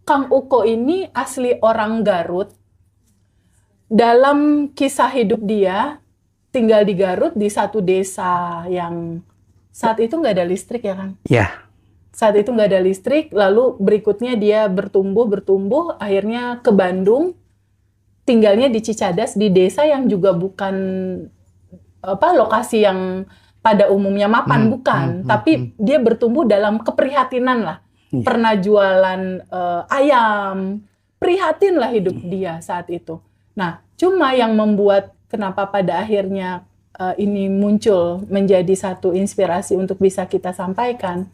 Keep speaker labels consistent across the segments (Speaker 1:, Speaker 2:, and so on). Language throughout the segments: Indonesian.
Speaker 1: Kang Uko ini asli orang Garut. Dalam kisah hidup dia, tinggal di Garut di satu desa yang saat itu nggak ada listrik ya Kang?
Speaker 2: Ya,
Speaker 1: Saat itu nggak ada listrik, lalu berikutnya dia bertumbuh, akhirnya ke Bandung, tinggalnya di Cicadas, di desa yang juga bukan lokasi yang pada umumnya mapan, bukan. Tapi dia bertumbuh dalam keprihatinan lah. Pernah jualan ayam, prihatin lah hidup dia saat itu. Nah, cuma yang membuat kenapa pada akhirnya ini muncul menjadi satu inspirasi untuk bisa kita sampaikan.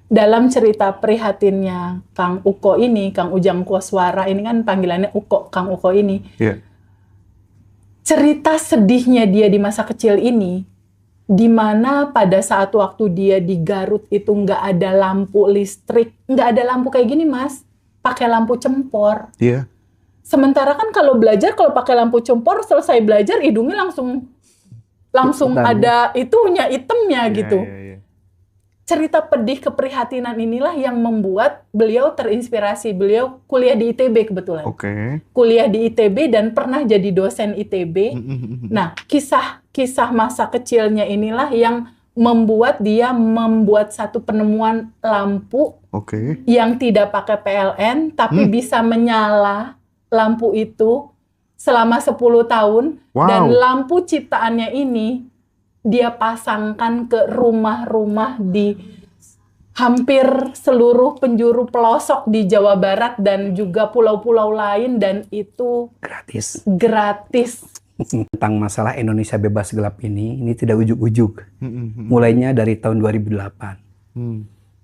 Speaker 1: Dalam cerita prihatinnya Kang Uko ini, Kang Ujang Koswara ini kan panggilannya Uko, Kang Uko ini.
Speaker 3: Yeah.
Speaker 1: Cerita sedihnya dia di masa kecil ini, di mana pada saat waktu dia di Garut itu nggak ada lampu listrik, nggak ada lampu kayak gini Mas, pakai lampu cempor.
Speaker 3: Iya. Yeah.
Speaker 1: Sementara kan kalau belajar, kalau pakai lampu cempor, selesai belajar hidungnya langsung ada itunya, itemnya gitu.
Speaker 3: Yeah.
Speaker 1: Cerita pedih keprihatinan inilah yang membuat beliau terinspirasi. Beliau kuliah di ITB kebetulan.
Speaker 3: Oke.
Speaker 1: Kuliah di ITB dan pernah jadi dosen ITB. Nah, kisah masa kecilnya inilah yang membuat dia membuat satu penemuan lampu yang tidak pakai PLN, tapi bisa menyala lampu itu selama 10 tahun.
Speaker 3: Wow.
Speaker 1: Dan lampu ciptaannya ini dia pasangkan ke rumah-rumah di hampir seluruh penjuru pelosok di Jawa Barat dan juga pulau-pulau lain, dan itu gratis.
Speaker 2: Tentang masalah Indonesia bebas gelap ini tidak ujuk-ujuk. Mulainya dari tahun 2008.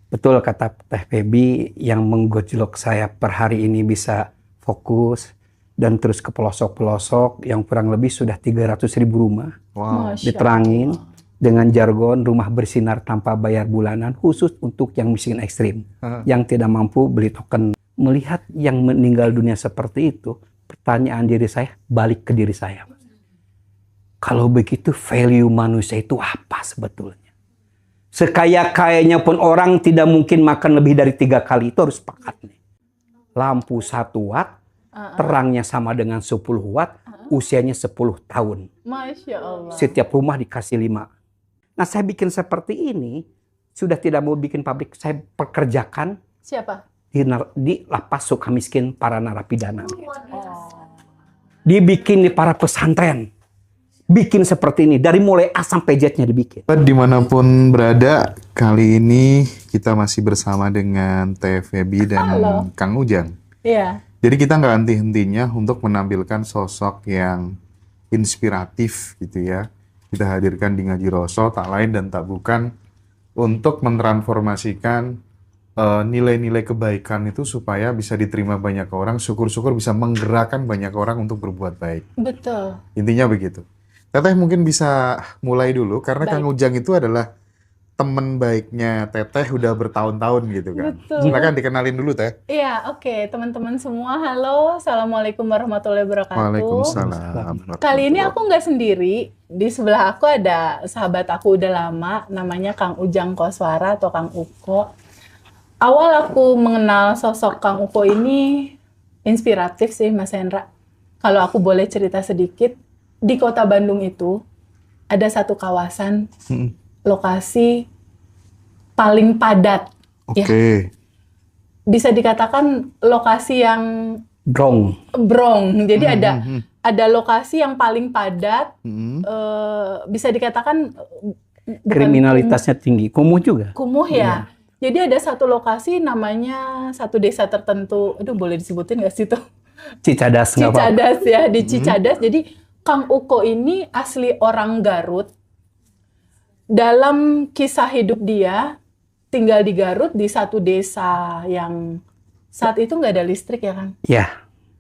Speaker 2: Betul kata Teh Febi, yang menggojlok saya per hari ini bisa fokus dan terus ke pelosok-pelosok yang kurang lebih sudah 300.000 rumah.
Speaker 3: Wow.
Speaker 2: Diterangin dengan jargon rumah bersinar tanpa bayar bulanan, khusus untuk yang miskin ekstrim, yang tidak mampu beli token. Melihat yang meninggal dunia seperti itu, pertanyaan diri saya balik ke diri saya. Kalau begitu value manusia itu apa sebetulnya? Sekaya-kayanya pun orang tidak mungkin makan lebih dari 3 kali, itu harus sepakat nih. Lampu 1 watt, terangnya sama dengan 10 watt, usianya 10 tahun.
Speaker 1: Masya Allah.
Speaker 2: Setiap rumah dikasih 5. Nah, saya bikin seperti ini, sudah tidak mau bikin pabrik, saya pekerjakan.
Speaker 1: Siapa?
Speaker 2: Di lapas Sukamiskin para narapidana. Dibikin di para pesantren. Bikin seperti ini, dari mulai A sampai Z-nya dibikin.
Speaker 3: Dimanapun berada, kali ini kita masih bersama dengan Teh Febi dan Kang Ujang.
Speaker 1: Iya.
Speaker 3: Jadi kita nggak henti-hentinya untuk menampilkan sosok yang inspiratif gitu ya. Kita hadirkan di Ngaji Roso, tak lain dan tak bukan untuk mentransformasikan nilai-nilai kebaikan itu supaya bisa diterima banyak orang, syukur-syukur bisa menggerakkan banyak orang untuk berbuat baik.
Speaker 1: Betul.
Speaker 3: Intinya begitu. Teteh mungkin bisa mulai dulu, karena Kang Ujang itu adalah teman baiknya Teteh udah bertahun-tahun gitu kan.
Speaker 1: Betul.
Speaker 3: Silakan dikenalin dulu Teh.
Speaker 1: Iya, oke. Teman-teman semua, halo. Assalamualaikum warahmatullahi wabarakatuh.
Speaker 3: Waalaikumsalam.
Speaker 1: Kali ini aku nggak sendiri. Di sebelah aku ada sahabat aku udah lama, namanya Kang Ujang Koswara atau Kang Uko. Awal aku mengenal sosok Kang Uko ini inspiratif sih, Mas Hendra. Kalau aku boleh cerita sedikit, di kota Bandung itu ada satu kawasan lokasi paling padat.
Speaker 3: Oke.
Speaker 1: Ya. Bisa dikatakan lokasi yang brong. Jadi ada lokasi yang paling padat. Bisa dikatakan
Speaker 2: kriminalitasnya tinggi, kumuh juga.
Speaker 1: Kumuh ya. Jadi ada satu lokasi namanya satu desa tertentu. Aduh, boleh disebutin nggak sih tuh?
Speaker 2: Cicadas
Speaker 1: ya, di Cicadas. Jadi Kang Uko ini asli orang Garut. Dalam kisah hidup dia, tinggal di Garut di satu desa yang saat itu nggak ada listrik ya Kang?
Speaker 2: Iya.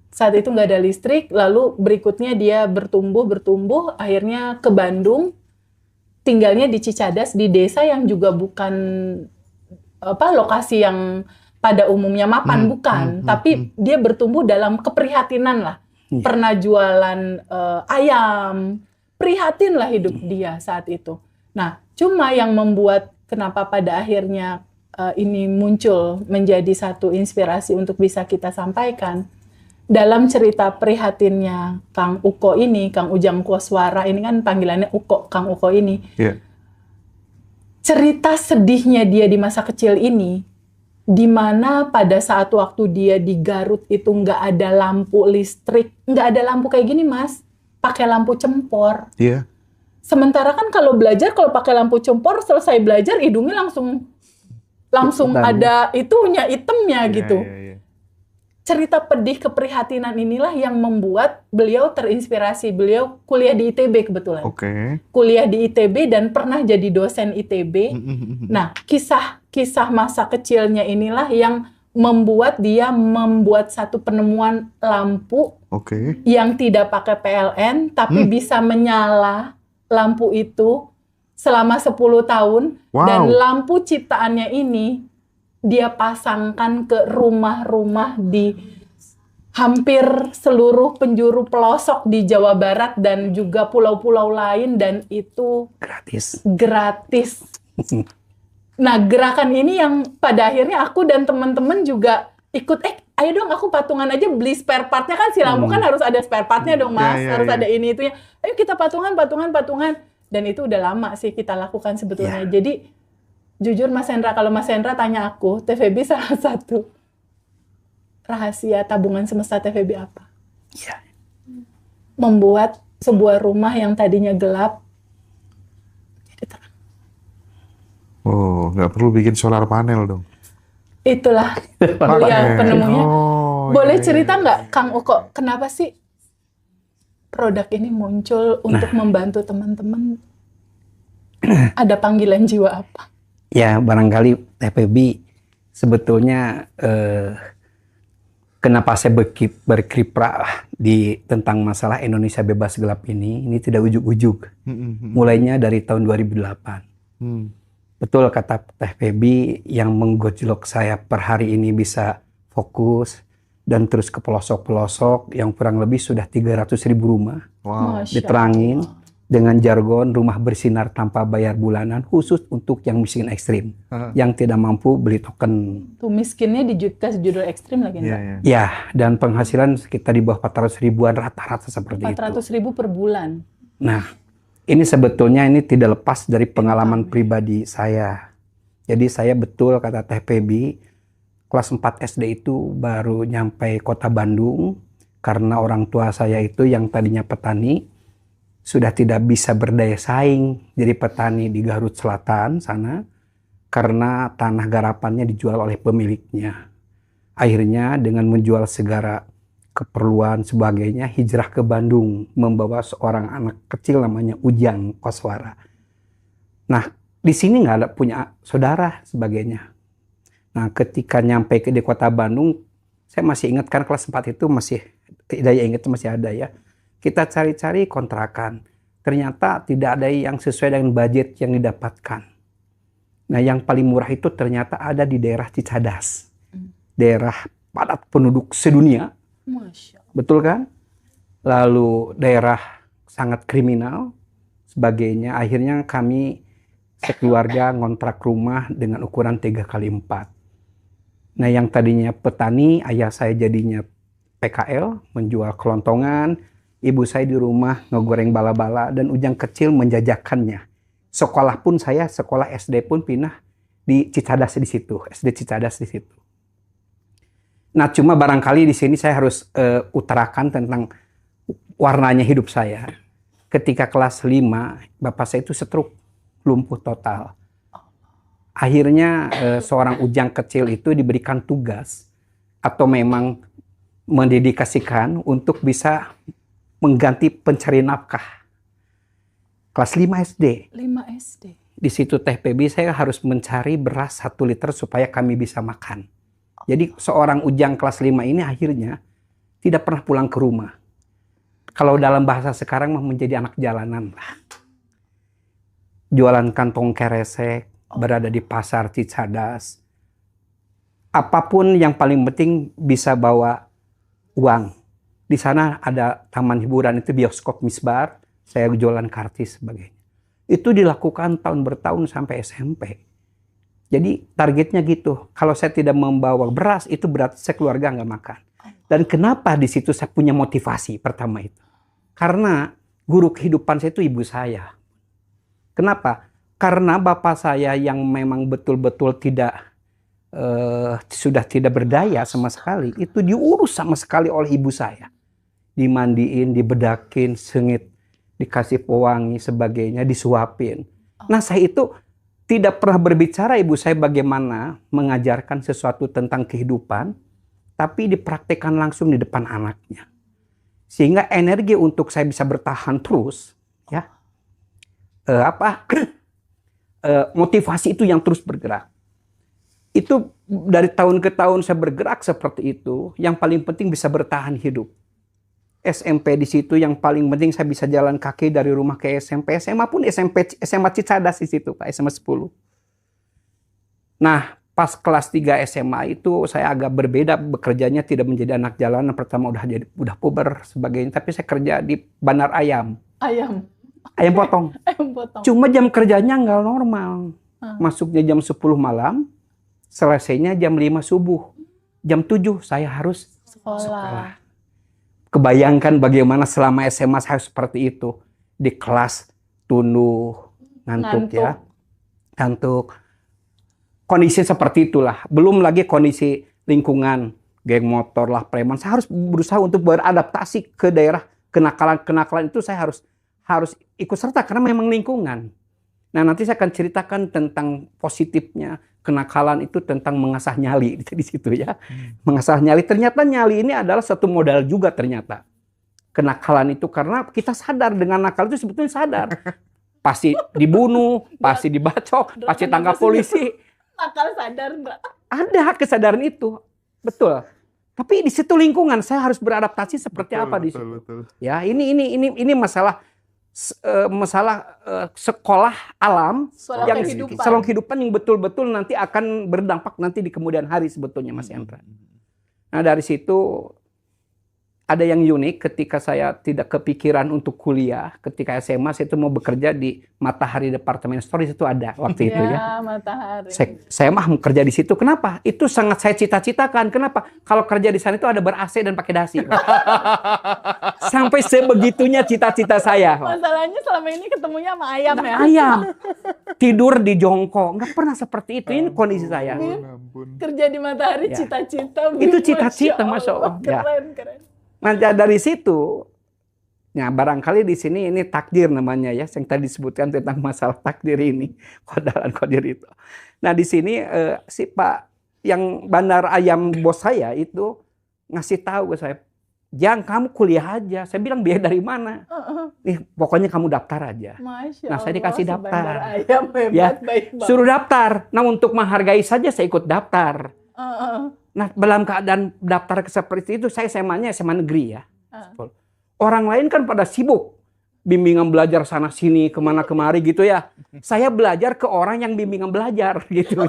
Speaker 1: Saat itu nggak ada listrik, lalu berikutnya dia bertumbuh, akhirnya ke Bandung, tinggalnya di Cicadas, di desa yang juga bukan lokasi yang pada umumnya mapan, bukan. Tapi dia bertumbuh dalam keprihatinan lah. Pernah jualan ayam, prihatin lah hidup dia saat itu. Nah, cuma yang membuat kenapa pada akhirnya ini muncul menjadi satu inspirasi untuk bisa kita sampaikan. Dalam cerita prihatinnya Kang Uko ini, Kang Ujang Koswara ini kan panggilannya Uko, Kang Uko ini.
Speaker 3: Yeah.
Speaker 1: Cerita sedihnya dia di masa kecil ini, di mana pada saat waktu dia di Garut itu nggak ada lampu listrik, nggak ada lampu kayak gini Mas, pakai lampu cempor.
Speaker 3: Iya.
Speaker 1: Sementara kan kalau belajar, kalau pakai lampu cempor, selesai belajar hidungnya langsung ada itunya, itemnya gitu.
Speaker 3: Iya.
Speaker 1: Cerita pedih keprihatinan inilah yang membuat beliau terinspirasi. Beliau kuliah di ITB kebetulan.
Speaker 3: Oke.
Speaker 1: Kuliah di ITB dan pernah jadi dosen ITB. Nah, kisah masa kecilnya inilah yang membuat dia membuat satu penemuan lampu yang tidak pakai PLN, tapi bisa menyala lampu itu selama 10 tahun.
Speaker 3: Wow.
Speaker 1: Dan lampu ciptaannya ini dia pasangkan ke rumah-rumah di hampir seluruh penjuru pelosok di Jawa Barat dan juga pulau-pulau lain, dan itu gratis. Nah, gerakan ini yang pada akhirnya aku dan teman-teman juga ikut, ayo dong aku patungan aja beli spare partnya, kan si lampu kan harus ada spare partnya dong Mas, harus ada ini itunya. Ayo kita patungan. Dan itu udah lama sih kita lakukan sebetulnya. Jadi jujur Mas Hendra, kalau Mas Hendra tanya aku, TVB salah satu rahasia tabungan semesta TVB apa? Membuat sebuah rumah yang tadinya gelap jadi terang.
Speaker 3: Oh, nggak perlu bikin solar panel dong.
Speaker 1: Itulah beliau penemunya. Boleh cerita nggak Kang Uko, kenapa sih produk ini muncul untuk membantu teman-teman? Ada panggilan jiwa apa?
Speaker 2: Ya, barangkali TPB sebetulnya kenapa saya berkiprah di tentang masalah Indonesia bebas gelap ini tidak ujuk-ujuk. Mulainya dari tahun 2008. Betul kata TPB yang menggojlok saya per hari ini bisa fokus dan terus ke pelosok-pelosok yang kurang lebih sudah 300.000 rumah.
Speaker 3: Wow.
Speaker 2: Diterangin dengan jargon rumah bersinar tanpa bayar bulanan khusus untuk yang miskin ekstrim, yang tidak mampu beli token.
Speaker 1: Tuh miskinnya dikasih judul ekstrim lagi enggak?
Speaker 2: Ya, dan penghasilan sekitar di bawah 400 ribuan rata-rata seperti
Speaker 1: 400 ribu per bulan.
Speaker 2: Nah, ini sebetulnya ini tidak lepas dari pengalaman pribadi saya. Jadi saya betul kata TPB, kelas 4 SD itu baru nyampe kota Bandung karena orang tua saya itu yang tadinya petani, sudah tidak bisa berdaya saing jadi petani di Garut Selatan sana karena tanah garapannya dijual oleh pemiliknya. Akhirnya dengan menjual segala keperluan sebagainya hijrah ke Bandung membawa seorang anak kecil namanya Ujang Koswara. Nah, di sini nggak ada punya saudara sebagainya. Nah, ketika nyampe di kota Bandung, saya masih ingat kan kelas 4 itu masih daya ingat masih ada ya. Kita cari-cari kontrakan. Ternyata tidak ada yang sesuai dengan budget yang didapatkan. Nah, yang paling murah itu ternyata ada di daerah Cicadas. Daerah padat penduduk sedunia.
Speaker 1: Masya Allah.
Speaker 2: Betul kan? Lalu daerah sangat kriminal sebagainya. Akhirnya kami sekeluarga ngontrak rumah dengan ukuran 3x4. Nah, yang tadinya petani, ayah saya jadinya PKL, menjual kelontongan. Ibu saya di rumah ngegoreng bala-bala dan Ujang kecil menjajakannya. Sekolah pun saya, sekolah SD pun pindah di Cicadas di situ, SD Cicadas di situ. Nah, cuma barangkali di sini saya harus utarakan tentang warnanya hidup saya. Ketika kelas 5, bapak saya itu stroke, lumpuh total. Akhirnya seorang Ujang kecil itu diberikan tugas atau memang mendedikasikan untuk bisa mengganti pencari nafkah. Kelas 5 SD.
Speaker 1: 5 SD.
Speaker 2: Di situ TPB saya harus mencari beras 1 liter supaya kami bisa makan. Jadi seorang Ujang kelas 5 ini akhirnya tidak pernah pulang ke rumah. Kalau dalam bahasa sekarang mah menjadi anak jalanan lah. Jualan kantong keresek, berada di pasar Cicadas. Apapun yang paling penting bisa bawa uang. Di sana ada taman hiburan itu bioskop Misbar, saya jualan kartis sebagainya. Itu dilakukan tahun bertahun sampai SMP. Jadi targetnya gitu. Kalau saya tidak membawa beras, itu berarti saya keluarga nggak makan. Dan kenapa di situ saya punya motivasi pertama itu? Karena guru kehidupan saya itu ibu saya. Kenapa? Karena bapak saya yang memang betul-betul sudah tidak berdaya sama sekali, itu diurus sama sekali oleh ibu saya. Dimandiin, dibedakin, sengit, dikasih pewangi, sebagainya, disuapin. Nah, saya itu tidak pernah berbicara ibu saya bagaimana mengajarkan sesuatu tentang kehidupan, tapi dipraktekkan langsung di depan anaknya. Sehingga energi untuk saya bisa bertahan terus, ya, motivasi itu yang terus bergerak. Itu dari tahun ke tahun saya bergerak seperti itu. Yang paling penting bisa bertahan hidup. SMP di situ yang paling penting saya bisa jalan kaki dari rumah ke SMP. SMA pun SMA Cicadas di situ, Pak, SMA 10. Nah, pas kelas 3 SMA itu saya agak berbeda bekerjanya, tidak menjadi anak jalanan. Pertama udah puber sebagainya, tapi saya kerja di bandar ayam. Ayam potong. Cuma jam kerjanya nggak normal. Masuknya jam 10 malam, selesainya jam 5 subuh. Jam 7 saya harus sekolah. Kebayangkan bagaimana selama SMA saya seperti itu. Di kelas tunduk, ngantuk. Ya. Ngantuk. Kondisi seperti itulah. Belum lagi kondisi lingkungan, geng motor lah, preman. Saya harus berusaha untuk beradaptasi ke daerah kenakalan itu. Saya harus ikut serta karena memang lingkungan. Nah, nanti saya akan ceritakan tentang positifnya kenakalan itu, tentang mengasah nyali di situ ya. Mengasah nyali, ternyata nyali ini adalah satu modal juga ternyata. Kenakalan itu karena kita sadar dengan nakal itu sebetulnya sadar. Pasti dibunuh, pasti dibacok, pasti tangkap polisi.
Speaker 1: Nakal sadar enggak?
Speaker 2: Ada kesadaran itu. Betul. Tapi di situ lingkungan saya harus beradaptasi seperti apa di situ. Betul. Ya, ini masalah sekolah alam yang salon kehidupan yang betul-betul nanti akan berdampak nanti di kemudian hari sebetulnya, Mas Hendra. Nah, dari situ ada yang unik ketika saya tidak kepikiran untuk kuliah. Ketika SMA saya itu mau bekerja di Matahari Departemen Store, itu ada waktu itu ya.
Speaker 1: Matahari.
Speaker 2: Saya mah mau kerja di situ. Kenapa? Itu sangat saya cita-citakan. Kenapa? Kalau kerja di sana itu ada ber-AC dan pakai dasi. Sampai sebegitunya cita-cita saya.
Speaker 1: Masalahnya selama ini ketemunya sama ayam ya.
Speaker 2: Ayam. Tidur di jongkok. Nggak pernah seperti itu. Ini kondisi saya.
Speaker 1: Kerja di Matahari cita-cita.
Speaker 2: Itu cita-cita, Masya Allah.
Speaker 1: Keren.
Speaker 2: Nah, dari situ, nah barangkali di sini ini takdir namanya ya, yang tadi disebutkan tentang masalah takdir ini, kodalan kodir itu. Nah, di sini si Pak yang bandar ayam bos saya itu ngasih tahu ke saya, "Jang, kamu kuliah aja." Saya bilang, "Biaya dari mana?" Nih, pokoknya kamu daftar aja.
Speaker 1: Masya
Speaker 2: nah, saya dikasih
Speaker 1: Allah,
Speaker 2: daftar.
Speaker 1: Ayam hebat,
Speaker 2: ya,
Speaker 1: baik banget.
Speaker 2: Suruh daftar. Nah, untuk menghargai saja saya ikut daftar. Nah, dalam keadaan daftar seperti itu, saya SMA-nya SMA negeri ya. Orang lain kan pada sibuk. Bimbingan belajar sana sini, kemana kemari gitu ya. Saya belajar ke orang yang bimbingan belajar gitu.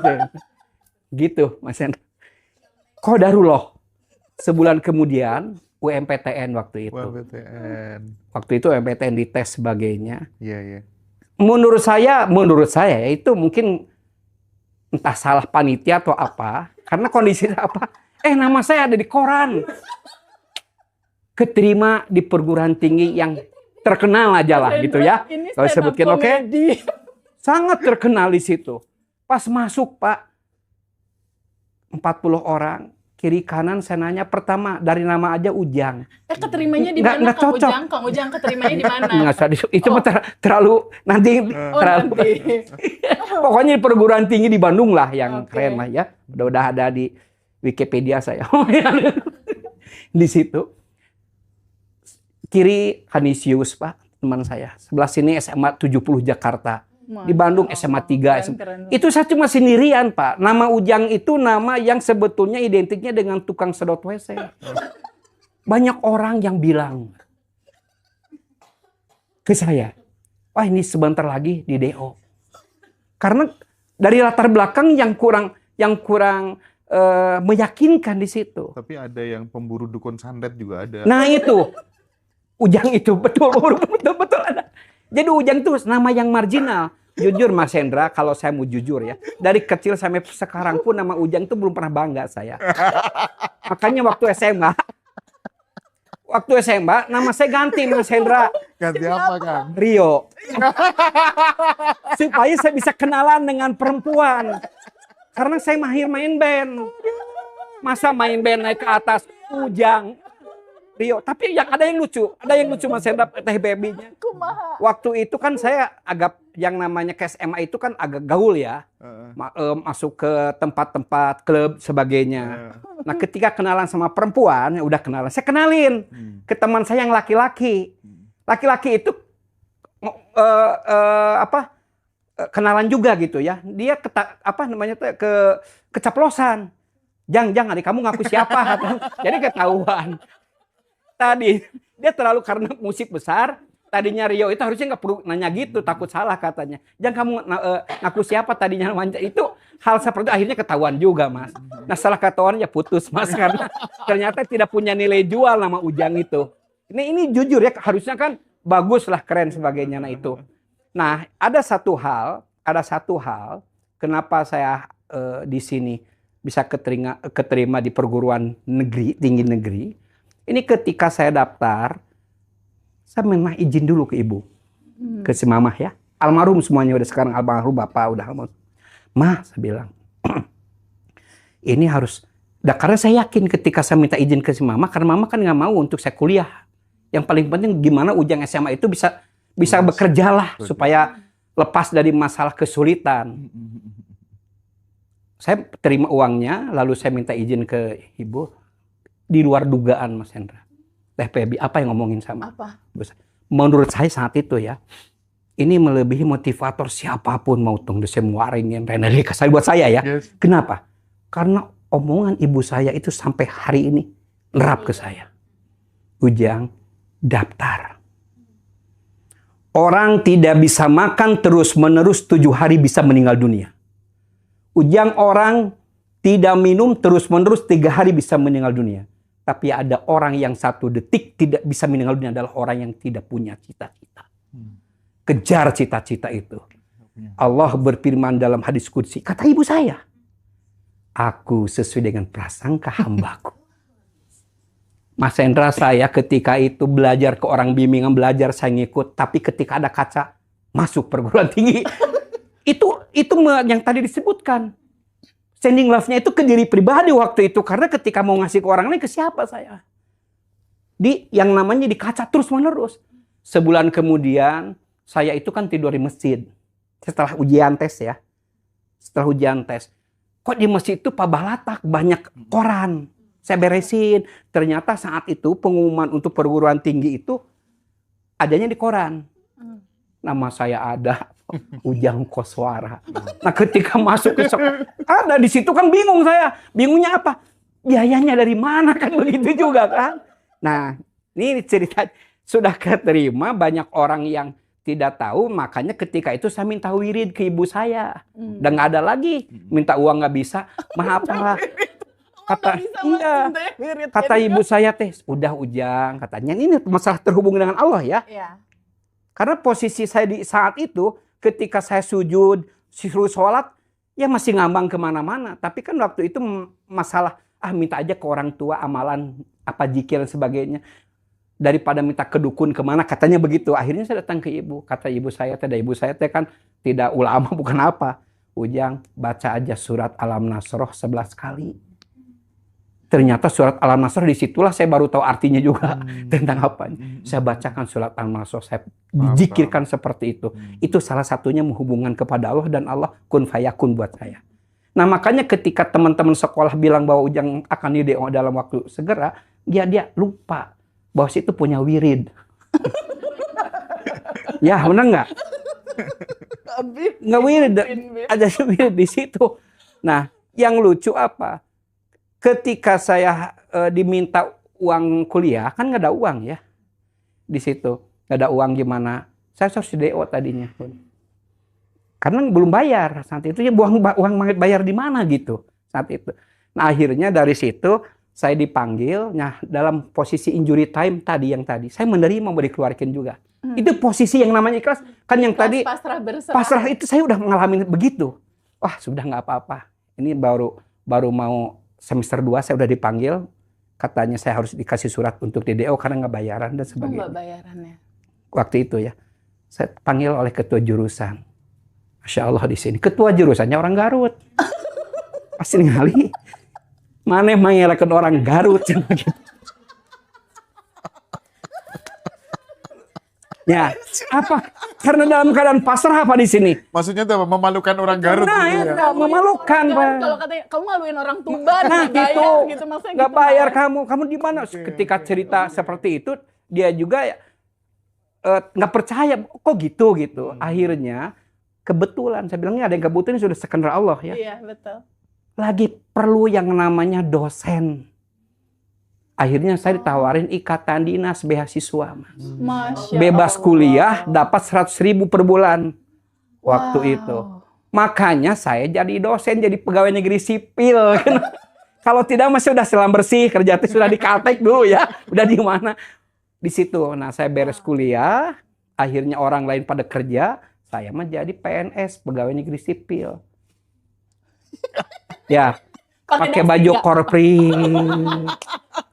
Speaker 2: Gitu, Mas Hendra. Qadarullah. Sebulan kemudian, UMPTN waktu itu. Waktu itu UMPTN dites sebagainya.
Speaker 3: Iya.
Speaker 2: Menurut saya itu mungkin entah salah panitia atau apa. Karena kondisinya apa? Nama saya ada di koran. Keterima di perguruan tinggi yang terkenal aja lah gitu ya. Kalau sebutkan oke. Sangat terkenal di situ. Pas masuk, Pak, 40 orang. Kiri kanan saya nanya, pertama dari nama aja Ujang.
Speaker 1: Keterimanya di mana Kang Ujang? Kang Ujang keterimanya di mana?
Speaker 2: Itu terlalu nanti. Pokoknya di perguruan tinggi di Bandung lah yang keren lah ya. Udah ada di Wikipedia saya. Di situ. Kiri Kanisius, Pak, teman saya. Sebelah sini SMA 70 Jakarta. Di Bandung SMA 3. Itu saya cuma sendirian, Pak. Nama Ujang itu nama yang sebetulnya identiknya dengan tukang sedot WC. Banyak orang yang bilang ke saya, "Wah, ini sebentar lagi di DO." Karena dari latar belakang yang kurang meyakinkan di situ.
Speaker 3: Tapi ada yang pemburu dukun santet juga ada.
Speaker 2: Nah, itu. Ujang itu betul ada. Jadi Ujang itu nama yang marginal. Jujur Mas Hendra, kalau saya mau jujur ya, dari kecil sampai sekarang pun nama Ujang itu belum pernah bangga saya. Makanya waktu SMA, nama saya ganti Mas Hendra.
Speaker 3: Ganti apa Kang?
Speaker 2: Rio. Supaya saya bisa kenalan dengan perempuan. Karena saya mahir main band. Masa main band naik ke atas, Ujang, Rio. Tapi ada yang lucu Mas Hendra, teh babynya. Waktu itu kan saya agak yang namanya ke SMA itu kan agak gaul ya. Masuk ke tempat-tempat klub sebagainya. Nah, ketika kenalan sama perempuan, udah kenalan, saya kenalin ke teman saya yang laki-laki. Laki-laki itu kenalan juga gitu ya. Dia keceplosan. Jangan adik kamu ngaku siapa. Jadi ketahuan. Tadi dia terlalu karena musik besar. Tadinya Rio itu harusnya nggak perlu nanya gitu, takut salah katanya. Jangan kamu ngaku siapa tadinya itu hal seperti itu akhirnya ketahuan juga Mas. Nah setelah ketahuan ya putus Mas karena ternyata tidak punya nilai jual nama Ujang itu. Ini jujur ya, harusnya kan bagus lah, keren sebagainya. Nah itu. Nah ada satu hal kenapa saya di sini bisa keterima di perguruan tinggi negeri. Ini ketika saya daftar, saya memang izin dulu ke ibu, ke si mamah ya. Almarhum semuanya udah sekarang, almarhum bapak udah almarhum. Ma, saya bilang, ini harus. Nah, karena saya yakin ketika saya minta izin ke si mama, karena mama kan nggak mau untuk saya kuliah. Yang paling penting gimana Ujang SMA itu bisa bekerja lah supaya lepas dari masalah kesulitan. Saya terima uangnya, lalu saya minta izin ke ibu. Di luar dugaan Mas Hendra. Teh Pebi, apa yang ngomongin sama?
Speaker 1: Apa?
Speaker 2: Menurut saya saat itu ya, ini melebihi motivator siapapun mau tunggu semua yang Renali kasih buat saya ya. Yes. Kenapa? Karena omongan ibu saya itu sampai hari ini nerap ke saya. Ujang, daftar. Orang tidak bisa makan terus-menerus 7 hari bisa meninggal dunia. Ujang, orang tidak minum terus-menerus 3 hari bisa meninggal dunia. Tapi ada orang yang 1 detik tidak bisa meninggal dunia adalah orang yang tidak punya cita-cita. Kejar cita-cita itu. Allah berfirman dalam hadis qudsi, kata ibu saya, aku sesuai dengan prasangka hambaku. Mas Hendra, saya ketika itu belajar ke orang bimbingan, belajar saya ngikut. Tapi ketika ada kaca, masuk perguruan tinggi. itu yang tadi disebutkan. Standing love-nya itu ke diri pribadi waktu itu. Karena ketika mau ngasih ke orang lain, ke siapa saya? Yang namanya dikaca terus-menerus. Sebulan kemudian, saya itu kan tidur di masjid. Setelah ujian tes ya. Setelah ujian tes. Kok di masjid itu Pak Balatak banyak koran. Saya beresin. Ternyata saat itu pengumuman untuk perguruan tinggi itu adanya di koran. Nama saya ada. Ujang Koswara. Nah ketika masuk ke ada di situ kan bingung saya. Bingungnya apa? Biayanya dari mana kan begitu juga kan. Nah ini cerita sudah keterima, banyak orang yang tidak tahu. Makanya ketika itu saya minta wirid ke ibu saya. Dan nggak ada lagi. Minta uang nggak bisa. Maaf lah. Kata ibu saya teh, udah Ujang katanya. Ini masalah terhubung dengan Allah ya. Karena posisi saya di saat itu, ketika saya sujud, suruh sholat, ya masih ngambang kemana-mana. Tapi kan waktu itu masalah, minta aja ke orang tua amalan, apa zikir dan sebagainya. Daripada minta ke dukun kemana, katanya begitu. Akhirnya saya datang ke ibu. Kata ibu saya kan tidak ulama, bukan apa. Ujang, baca aja surat Al-Nasroh 11 kali. Ternyata surat Al-Nasr disitulah saya baru tahu artinya juga tentang apanya. Saya bacakan surat Al-Nasr, saya dizikirkan seperti itu. Itu salah satunya menghubungkan kepada Allah dan Allah kun fayakun buat saya. Nah makanya ketika teman-teman sekolah bilang bahwa Ujang akan DO dalam waktu segera, dia lupa bahwa situ punya wirid. Ya benar nggak? Nggak wirid, ada wirid di situ. Nah yang lucu apa? Ketika saya diminta uang kuliah, kan nggak ada uang ya. Di situ nggak ada uang gimana? Saya harus DO tadinya. Karena belum bayar saat itu, ya uang bayar di mana gitu saat itu. Nah akhirnya dari situ Saya dipanggil, nah dalam posisi injury time tadi, saya menerima mau dikeluarkan juga. Itu posisi yang namanya ikhlas. Kan yang
Speaker 1: Ikhlas,
Speaker 2: tadi
Speaker 1: pasrah berserah.
Speaker 2: pasrah itu saya udah mengalami begitu. Wah sudah nggak apa-apa. Ini baru mau semester 2 saya udah dipanggil. Katanya saya harus dikasih surat untuk DDO karena nggak bayaran dan sebagainya.
Speaker 1: Nggak bayarannya.
Speaker 2: Waktu itu ya, saya panggil oleh ketua jurusan. Masya Allah di sini. Ketua jurusannya orang Garut. Pasti ngali. Mana mengelakkan orang Garut. Ya, apa? Karena dalam keadaan pasrah apa di sini?
Speaker 3: Maksudnya tuh apa? Memalukan orang Garut
Speaker 2: Nah,
Speaker 3: gitu ya?
Speaker 2: itu memalukan, Pak.
Speaker 1: Kalau katanya kamu maluin orang Tuban,
Speaker 2: Nah,
Speaker 1: nggak bayar gitu maksudnya.
Speaker 2: nggak
Speaker 1: gitu,
Speaker 2: bayar
Speaker 1: Mas.
Speaker 2: kamu di mana? Ketika cerita seperti itu, dia juga nggak percaya. Kok gitu? Akhirnya kebetulan, saya bilangnya ada yang kebetulan sudah sekendara Allah ya.
Speaker 1: Iya, betul.
Speaker 2: Lagi perlu yang namanya dosen. Akhirnya saya ditawarin ikatan dinas beasiswa, Mas.
Speaker 1: Masya
Speaker 2: Bebas
Speaker 1: Allah.
Speaker 2: kuliah, dapat 100.000 per bulan waktu
Speaker 1: Wow.
Speaker 2: itu. Makanya saya jadi dosen, jadi pegawai negeri sipil. Kalau tidak masih sudah selam bersih, kerja itu sudah di Kaltek dulu ya. Udah di mana? Di situ. Nah, saya beres kuliah, akhirnya orang lain pada kerja, saya mah jadi PNS, pegawai negeri sipil. Ya, pakai baju korpri.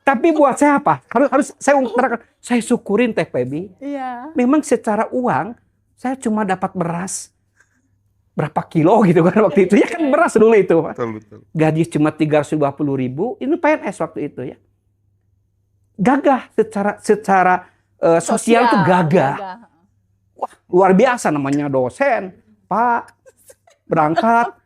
Speaker 2: Tapi buat saya apa? Harus saya utarakan. Saya syukurin Teh Pebi.
Speaker 1: Iya.
Speaker 2: Memang secara uang saya cuma dapat beras berapa kilo gitu kan waktu itu. Ya kan beras dulu itu.
Speaker 3: Betul.
Speaker 2: Gaji cuma 350.000. Ini PNS waktu itu ya. Gagah secara sosial tuh gagah. Wah, luar biasa namanya dosen, Pak. Berangkat.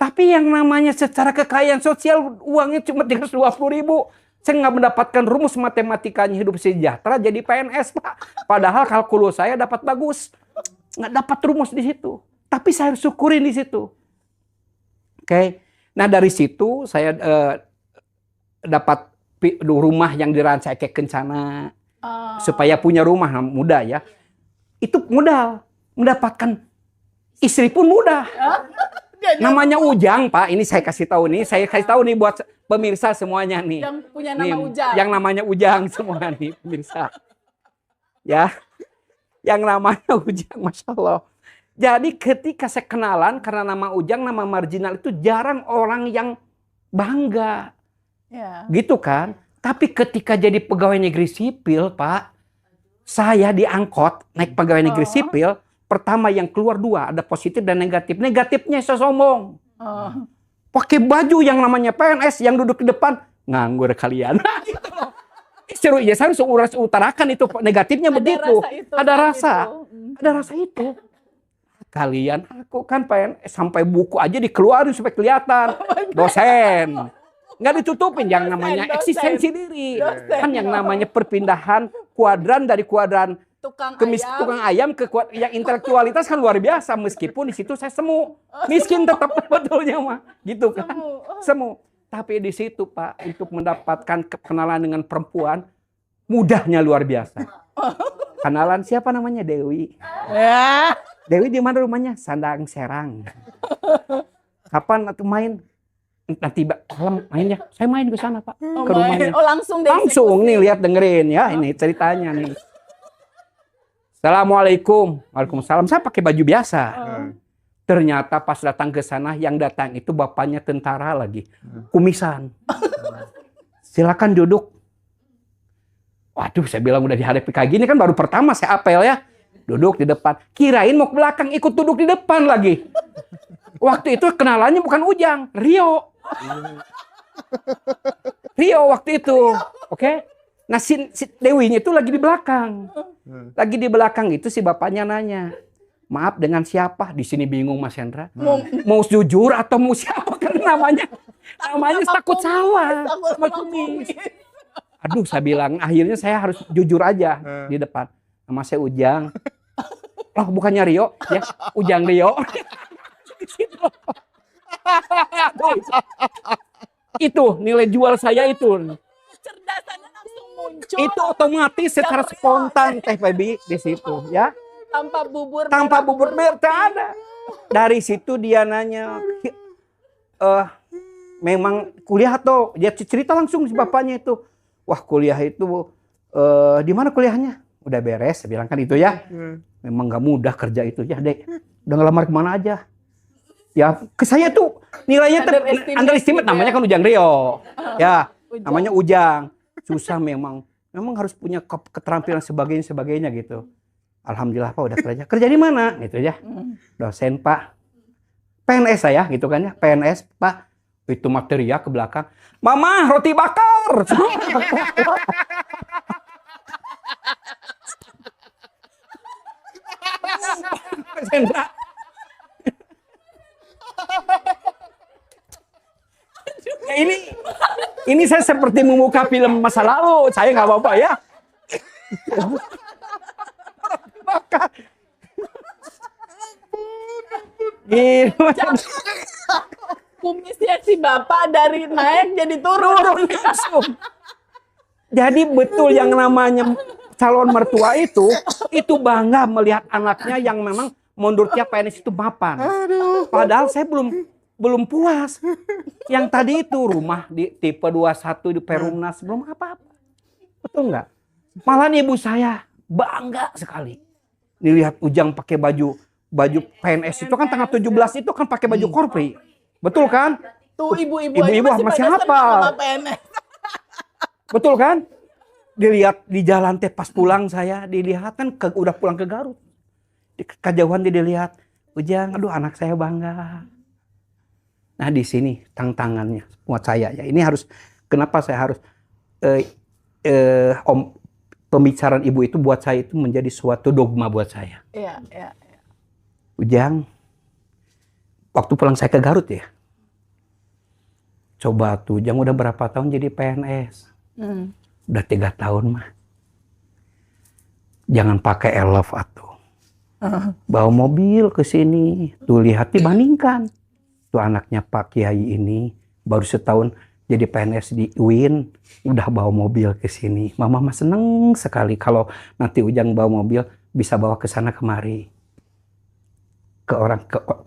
Speaker 2: Tapi yang namanya secara kekayaan sosial uangnya cuma 320.000. Saya nggak mendapatkan rumus matematikanya hidup sejahtera jadi PNS, Pak. Padahal kalkulus saya dapat bagus. Nggak dapat rumus di situ. Tapi saya harus syukurin di situ. Oke. Nah dari situ saya dapat rumah yang dirancang kayak kencana. Supaya punya rumah mudah ya. Itu modal. Mendapatkan istri pun mudah. Namanya Ujang, Pak. Ini saya kasih tahu nih. Saya kasih tahu nih buat pemirsa semuanya nih.
Speaker 1: Yang punya nama
Speaker 2: nih,
Speaker 1: Ujang.
Speaker 2: Yang namanya Ujang semua nih pemirsa. Ya. Yang namanya Ujang, Masya Allah. Jadi ketika saya kenalan karena nama Ujang, nama marginal itu jarang orang yang bangga.
Speaker 1: Ya.
Speaker 2: Gitu kan. Tapi ketika jadi pegawai negeri sipil, Pak. Saya diangkut naik pegawai negeri sipil. Pertama yang keluar 2, ada positif dan negatif. Negatifnya saya sombong. Pakai baju yang namanya PNS, yang duduk di depan, nganggur kalian. Seru ya, saya harus utarakan itu negatifnya begitu. Ada rasa itu. Kalian, aku kan PNS, sampai buku aja dikeluarin supaya kelihatan. Dosen. Nggak ditutupin yang namanya eksistensi diri. Kan yang namanya perpindahan kuadran dari kuadran tukang ayam ke yang intelektualitas kan luar biasa, meskipun di situ saya semu miskin tetap betulnya mah gitu kan semu. Tapi di situ Pak untuk mendapatkan kenalan dengan perempuan mudahnya luar biasa. Kenalan siapa namanya Dewi. Dewi di mana rumahnya? Sandang Serang. Kapan atau main? Nanti malam mainnya. Saya main ke sana Pak ke rumahnya.
Speaker 1: Langsung
Speaker 2: nih lihat dengerin ya ini ceritanya nih. Assalamualaikum. Waalaikumsalam. Saya pakai baju biasa. Ternyata pas datang ke sana, yang datang itu bapaknya tentara lagi. Kumisan. Silakan duduk. Waduh, saya bilang udah dihadapi kayak gini kan baru pertama saya apel ya. Duduk di depan. Kirain mau ke belakang, ikut duduk di depan lagi. Waktu itu kenalannya bukan Ujang, Rio. Rio waktu itu. Oke? Nah si Dewinya itu lagi di belakang. Lagi di belakang itu si bapaknya nanya, maaf dengan siapa? Di sini bingung Mas Hendra. Mau jujur atau mau siapa? Karena namanya takut salah. Sama kumis. Aduh saya bilang, akhirnya saya harus jujur aja di depan. Nama saya Ujang. Oh bukannya Rio? Ya, Ujang Rio. Itu nilai jual saya itu.
Speaker 1: Kecerdasannya langsung muncul.
Speaker 2: Itu otomatis secara spontan Teh Febi di situ ya. Tanpa bubur merah ada. Dari situ dia nanya, memang kuliah atau dia cerita langsung si bapaknya itu. Wah kuliah itu di mana kuliahnya? Udah beres, saya bilang kan itu ya. Memang gak mudah kerja itu ya dek. Udah ngelamar kemana aja. Ya ke saya tuh nilainya underestimate namanya kan Ujang Rio. Ya namanya Ujang. Susah memang harus punya keterampilan sebagainya gitu. Alhamdulillah Pak udah kerja. Kerja di mana? Gitu ya. Dosen Pak. PNS saya gitu kan ya. PNS Pak. Itu materia ke belakang. Mama roti bakar. Ya ini saya seperti membuka film masa lalu. Saya nggak apa-apa ya. Gitu.
Speaker 1: Kumisnya si bapak dari naik jadi turun
Speaker 2: langsung. Jadi betul yang namanya calon mertua itu bangga melihat anaknya yang memang menurutnya PNS itu mapan. Padahal saya belum puas. Yang tadi itu rumah di tipe 21 di Perumnas belum apa-apa. Betul nggak? Malah ibu saya bangga sekali. Dilihat Ujang pakai baju PNS itu kan tanggal 17 itu kan pakai baju korpri. Betul kan?
Speaker 1: Tuh ibu-ibu
Speaker 2: masih hafal. Betul kan? Dilihat di jalan teh pas pulang saya dilihat kan udah pulang ke Garut. Di kejauhan dilihat Ujang, aduh anak saya bangga. Nah di sini tantangannya buat saya ya. Ini harus kenapa saya harus pembicaraan ibu itu buat saya itu menjadi suatu dogma buat saya.
Speaker 1: Iya.
Speaker 2: Ujang, waktu pulang saya ke Garut ya. Coba tuh, Ujang udah berapa tahun jadi PNS? Udah 3 tahun mah. Jangan pakai elf atuh. Bawa mobil ke sini. Tuh lihat dibandingkan. Tuh anaknya Pak Kiai ini baru setahun jadi PNS di UIN. Udah bawa mobil ke sini. Mama mah seneng sekali kalau nanti Ujang bawa mobil bisa bawa ke sana kemari.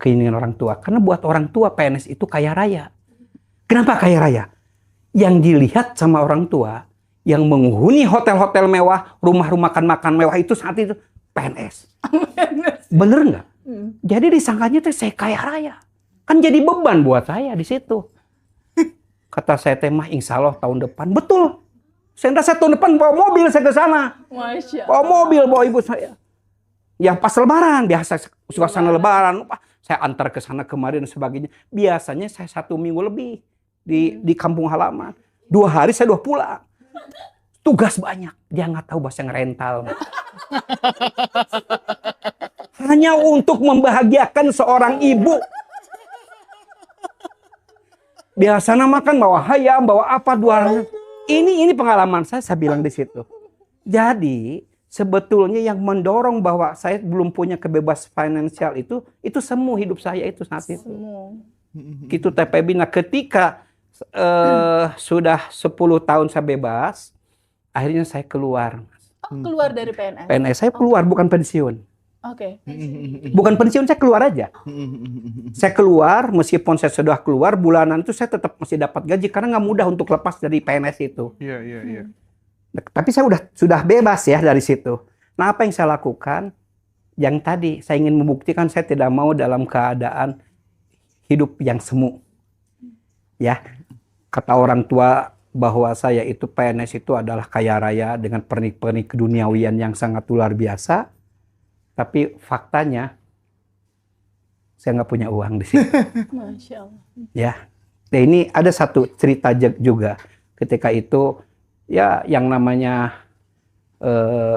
Speaker 2: Keinginan orang tua. Karena buat orang tua PNS itu kaya raya. Kenapa kaya raya? Yang dilihat sama orang tua yang menghuni hotel-hotel mewah, rumah-rumah makan mewah itu saat itu PNS. Bener nggak? Jadi disangkanya tuh saya kaya raya. Kan jadi beban buat saya di situ. Kata saya mah insya Allah tahun depan. Betul. Saya tahun depan bawa mobil saya ke sana. Bawa mobil bawa ibu saya. Yang pas lebaran, biasa suasana lebaran, saya antar ke sana kemarin dan sebagainya. Biasanya saya 1 minggu lebih di kampung halaman. 2 hari saya 2 pulang. Tugas banyak, dia nggak tahu bahasa ngerental. Hanya untuk membahagiakan seorang ibu. Biasanya makan bawa ayam, bawa apa 2 hari. Ini pengalaman saya bilang di situ. Jadi sebetulnya yang mendorong bahwa saya belum punya kebebasan finansial itu semu hidup saya itu saat itu. Gitu TPB. Nah ketika sudah 10 tahun saya bebas, akhirnya saya keluar.
Speaker 1: Keluar dari PNS?
Speaker 2: PNS saya keluar, bukan pensiun.
Speaker 1: Oke.
Speaker 2: Bukan pensiun, saya keluar aja. Saya keluar, meskipun saya sudah keluar, bulanan itu saya tetap masih dapat gaji, karena nggak mudah untuk lepas dari PNS itu.
Speaker 3: Iya.
Speaker 2: Tapi saya sudah bebas ya dari situ. Nah apa yang saya lakukan? Yang tadi saya ingin membuktikan saya tidak mau dalam keadaan hidup yang semu. Ya, kata orang tua bahwa saya itu PNS itu adalah kaya raya dengan pernik-pernik keduniawian yang sangat luar biasa. Tapi faktanya saya nggak punya uang di situ.
Speaker 1: Masya Allah.
Speaker 2: Ya, nah, ini ada satu cerita juga ketika itu. Ya yang namanya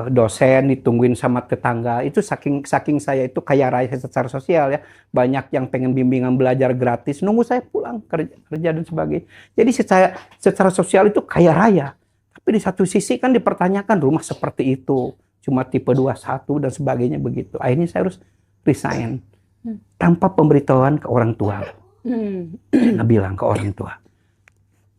Speaker 2: dosen ditungguin sama tetangga itu saking saya itu kaya raya secara sosial ya, banyak yang pengen bimbingan belajar gratis nunggu saya pulang kerja dan sebagainya. Jadi secara sosial itu kaya raya, tapi di satu sisi kan dipertanyakan rumah seperti itu cuma tipe 21 dan sebagainya begitu. Akhirnya saya harus resign tanpa pemberitahuan ke orang tua. Nggak bilang ke orang tua.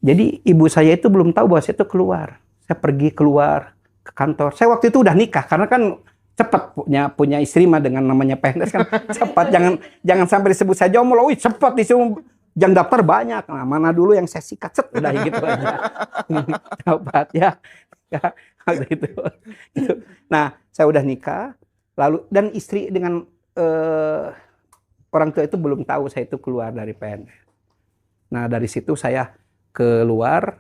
Speaker 2: Jadi ibu saya itu belum tahu bahwa saya itu keluar. Saya pergi keluar ke kantor. Saya waktu itu udah nikah karena kan cepat punya istri mah dengan namanya PNS kan cepat. Jangan sampai disebut saya jomblo. Wih cepat disebut Yang daftar banyak, nah, mana dulu yang saya sikat, set, udah gitu aja. Dapat ya, waktu itu. Gitu. Nah, saya udah nikah, lalu dan istri dengan orang tua itu belum tahu saya itu keluar dari PNS. Nah, dari situ saya keluar,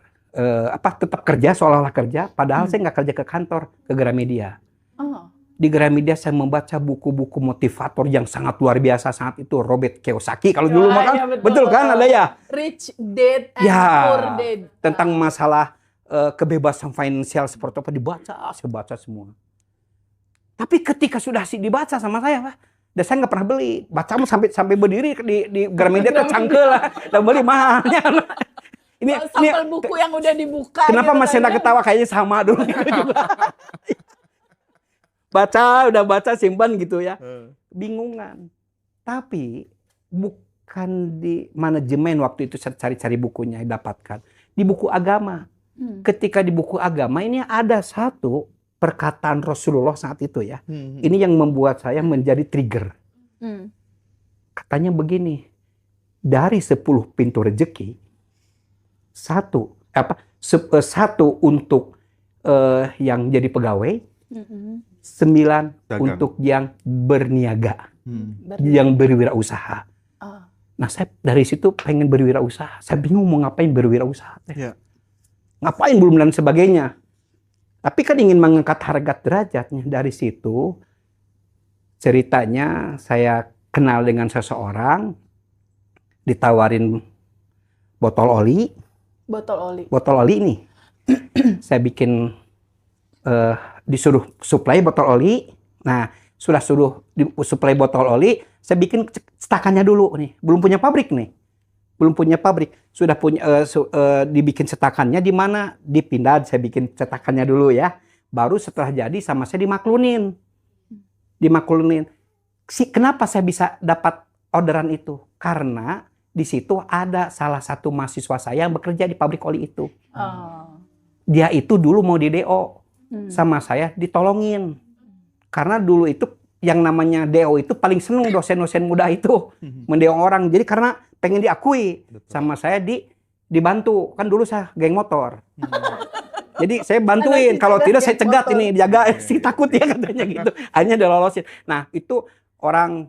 Speaker 2: tetap kerja, seolah-olah kerja, padahal saya nggak kerja ke kantor, ke Gramedia.
Speaker 1: Oh.
Speaker 2: Di Gramedia saya membaca buku-buku motivator yang sangat luar biasa saat itu, Robert Kiyosaki kalau dulu makan,
Speaker 1: Ya,
Speaker 2: betul kan ada ya?
Speaker 1: Rich Dad and
Speaker 2: Ya,
Speaker 1: Poor Dad.
Speaker 2: tentang masalah kebebasan finansial seperti apa dibaca, saya baca semua. Tapi ketika sudah dibaca sama saya, Pak, dan saya nggak pernah beli, baca sampai berdiri di Gramedia tercangkel lah, dan beli mahalnya. Ini
Speaker 1: sampel buku yang udah dibuka.
Speaker 2: Kenapa
Speaker 1: gitu,
Speaker 2: Mas Enda ketawa kayaknya sama dulu gitu juga. Udah baca, simpan gitu ya. Bingungan. Tapi bukan di manajemen waktu itu saya cari-cari bukunya dapatkan. Di buku agama. Ketika di buku agama ini ada satu perkataan Rasulullah saat itu ya. Ini yang membuat saya menjadi trigger. Katanya begini. Dari 10 pintu rezeki, satu untuk yang jadi pegawai, 9
Speaker 3: Dagang.
Speaker 2: untuk yang berniaga, yang berwirausaha. Nah, saya dari situ pengen berwirausaha. Saya bingung mau ngapain berwirausaha.
Speaker 3: Ya.
Speaker 2: Ngapain belum dan sebagainya. Tapi kan ingin mengangkat harga derajatnya. Dari situ ceritanya saya kenal dengan seseorang, ditawarin botol oli. Botol oli nih. Saya bikin disuruh suplai botol oli. Nah, sudah suruh suplai botol oli, saya bikin cetakannya dulu nih. Belum punya pabrik nih. Sudah punya dibikin cetakannya di mana? Di Pindad saya bikin cetakannya dulu ya. Baru setelah jadi sama saya dimaklunin. Kenapa saya bisa dapat orderan itu? Karena di situ ada salah satu mahasiswa saya yang bekerja di pabrik oli itu. Dia itu dulu mau di DO. Sama saya ditolongin. Karena dulu itu yang namanya DO itu paling seneng dosen-dosen muda itu mendeo orang. Jadi karena pengen diakui. Betul. Sama saya dibantu. Kan dulu saya geng motor. Jadi saya bantuin. Kalau tidak saya cegat motor. Ini jaga si takut ya katanya gitu. Akhirnya dilolosin. Nah itu orang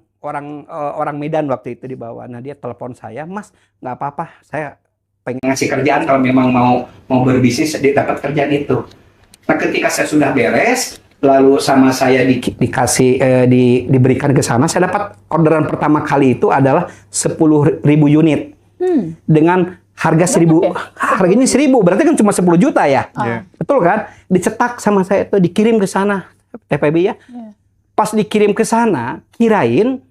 Speaker 2: Medan waktu itu dibawa. Nah dia telepon saya, Mas nggak apa-apa. Saya pengen ngasih kerjaan kalau memang mau berbisnis dapat kerjaan itu. Nah, ketika saya sudah beres, lalu sama saya diberikan ke sana, saya dapat orderan pertama kali itu adalah 10.000 unit. Dengan harga 1.000. Harganya 1.000, berarti kan cuma 10 juta ya. Betul kan? Dicetak sama saya itu, dikirim ke sana, TPB ya. Pas dikirim ke sana, kirain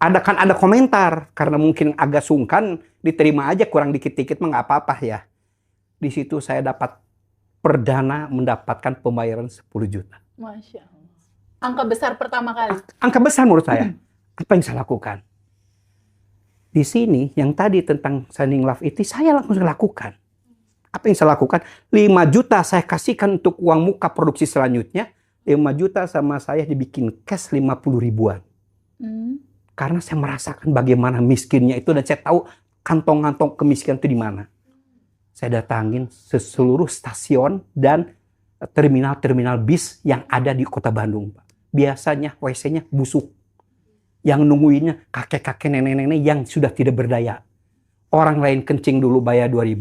Speaker 2: ada komentar karena mungkin agak sungkan, diterima aja kurang dikit-dikit mah nggak apa-apa ya. Di situ saya dapat perdana mendapatkan pembayaran 10 juta.
Speaker 1: Masya Allah. Angka besar pertama kali.
Speaker 2: Angka besar menurut saya. Apa yang saya lakukan? Di sini yang tadi tentang Shining Love itu saya langsung lakukan. Apa yang saya lakukan? 5 juta saya kasihkan untuk uang muka produksi selanjutnya. 5 juta sama saya dibikin cash 50 ribuan. Karena saya merasakan bagaimana miskinnya itu dan saya tahu kantong-kantong kemiskinan itu di mana. Saya datangin seluruh stasiun dan terminal-terminal bis yang ada di Kota Bandung, Pak. Biasanya WC-nya busuk. Yang nungguinnya kakek-kakek, nenek-nenek yang sudah tidak berdaya. Orang lain kencing dulu bayar 2.000,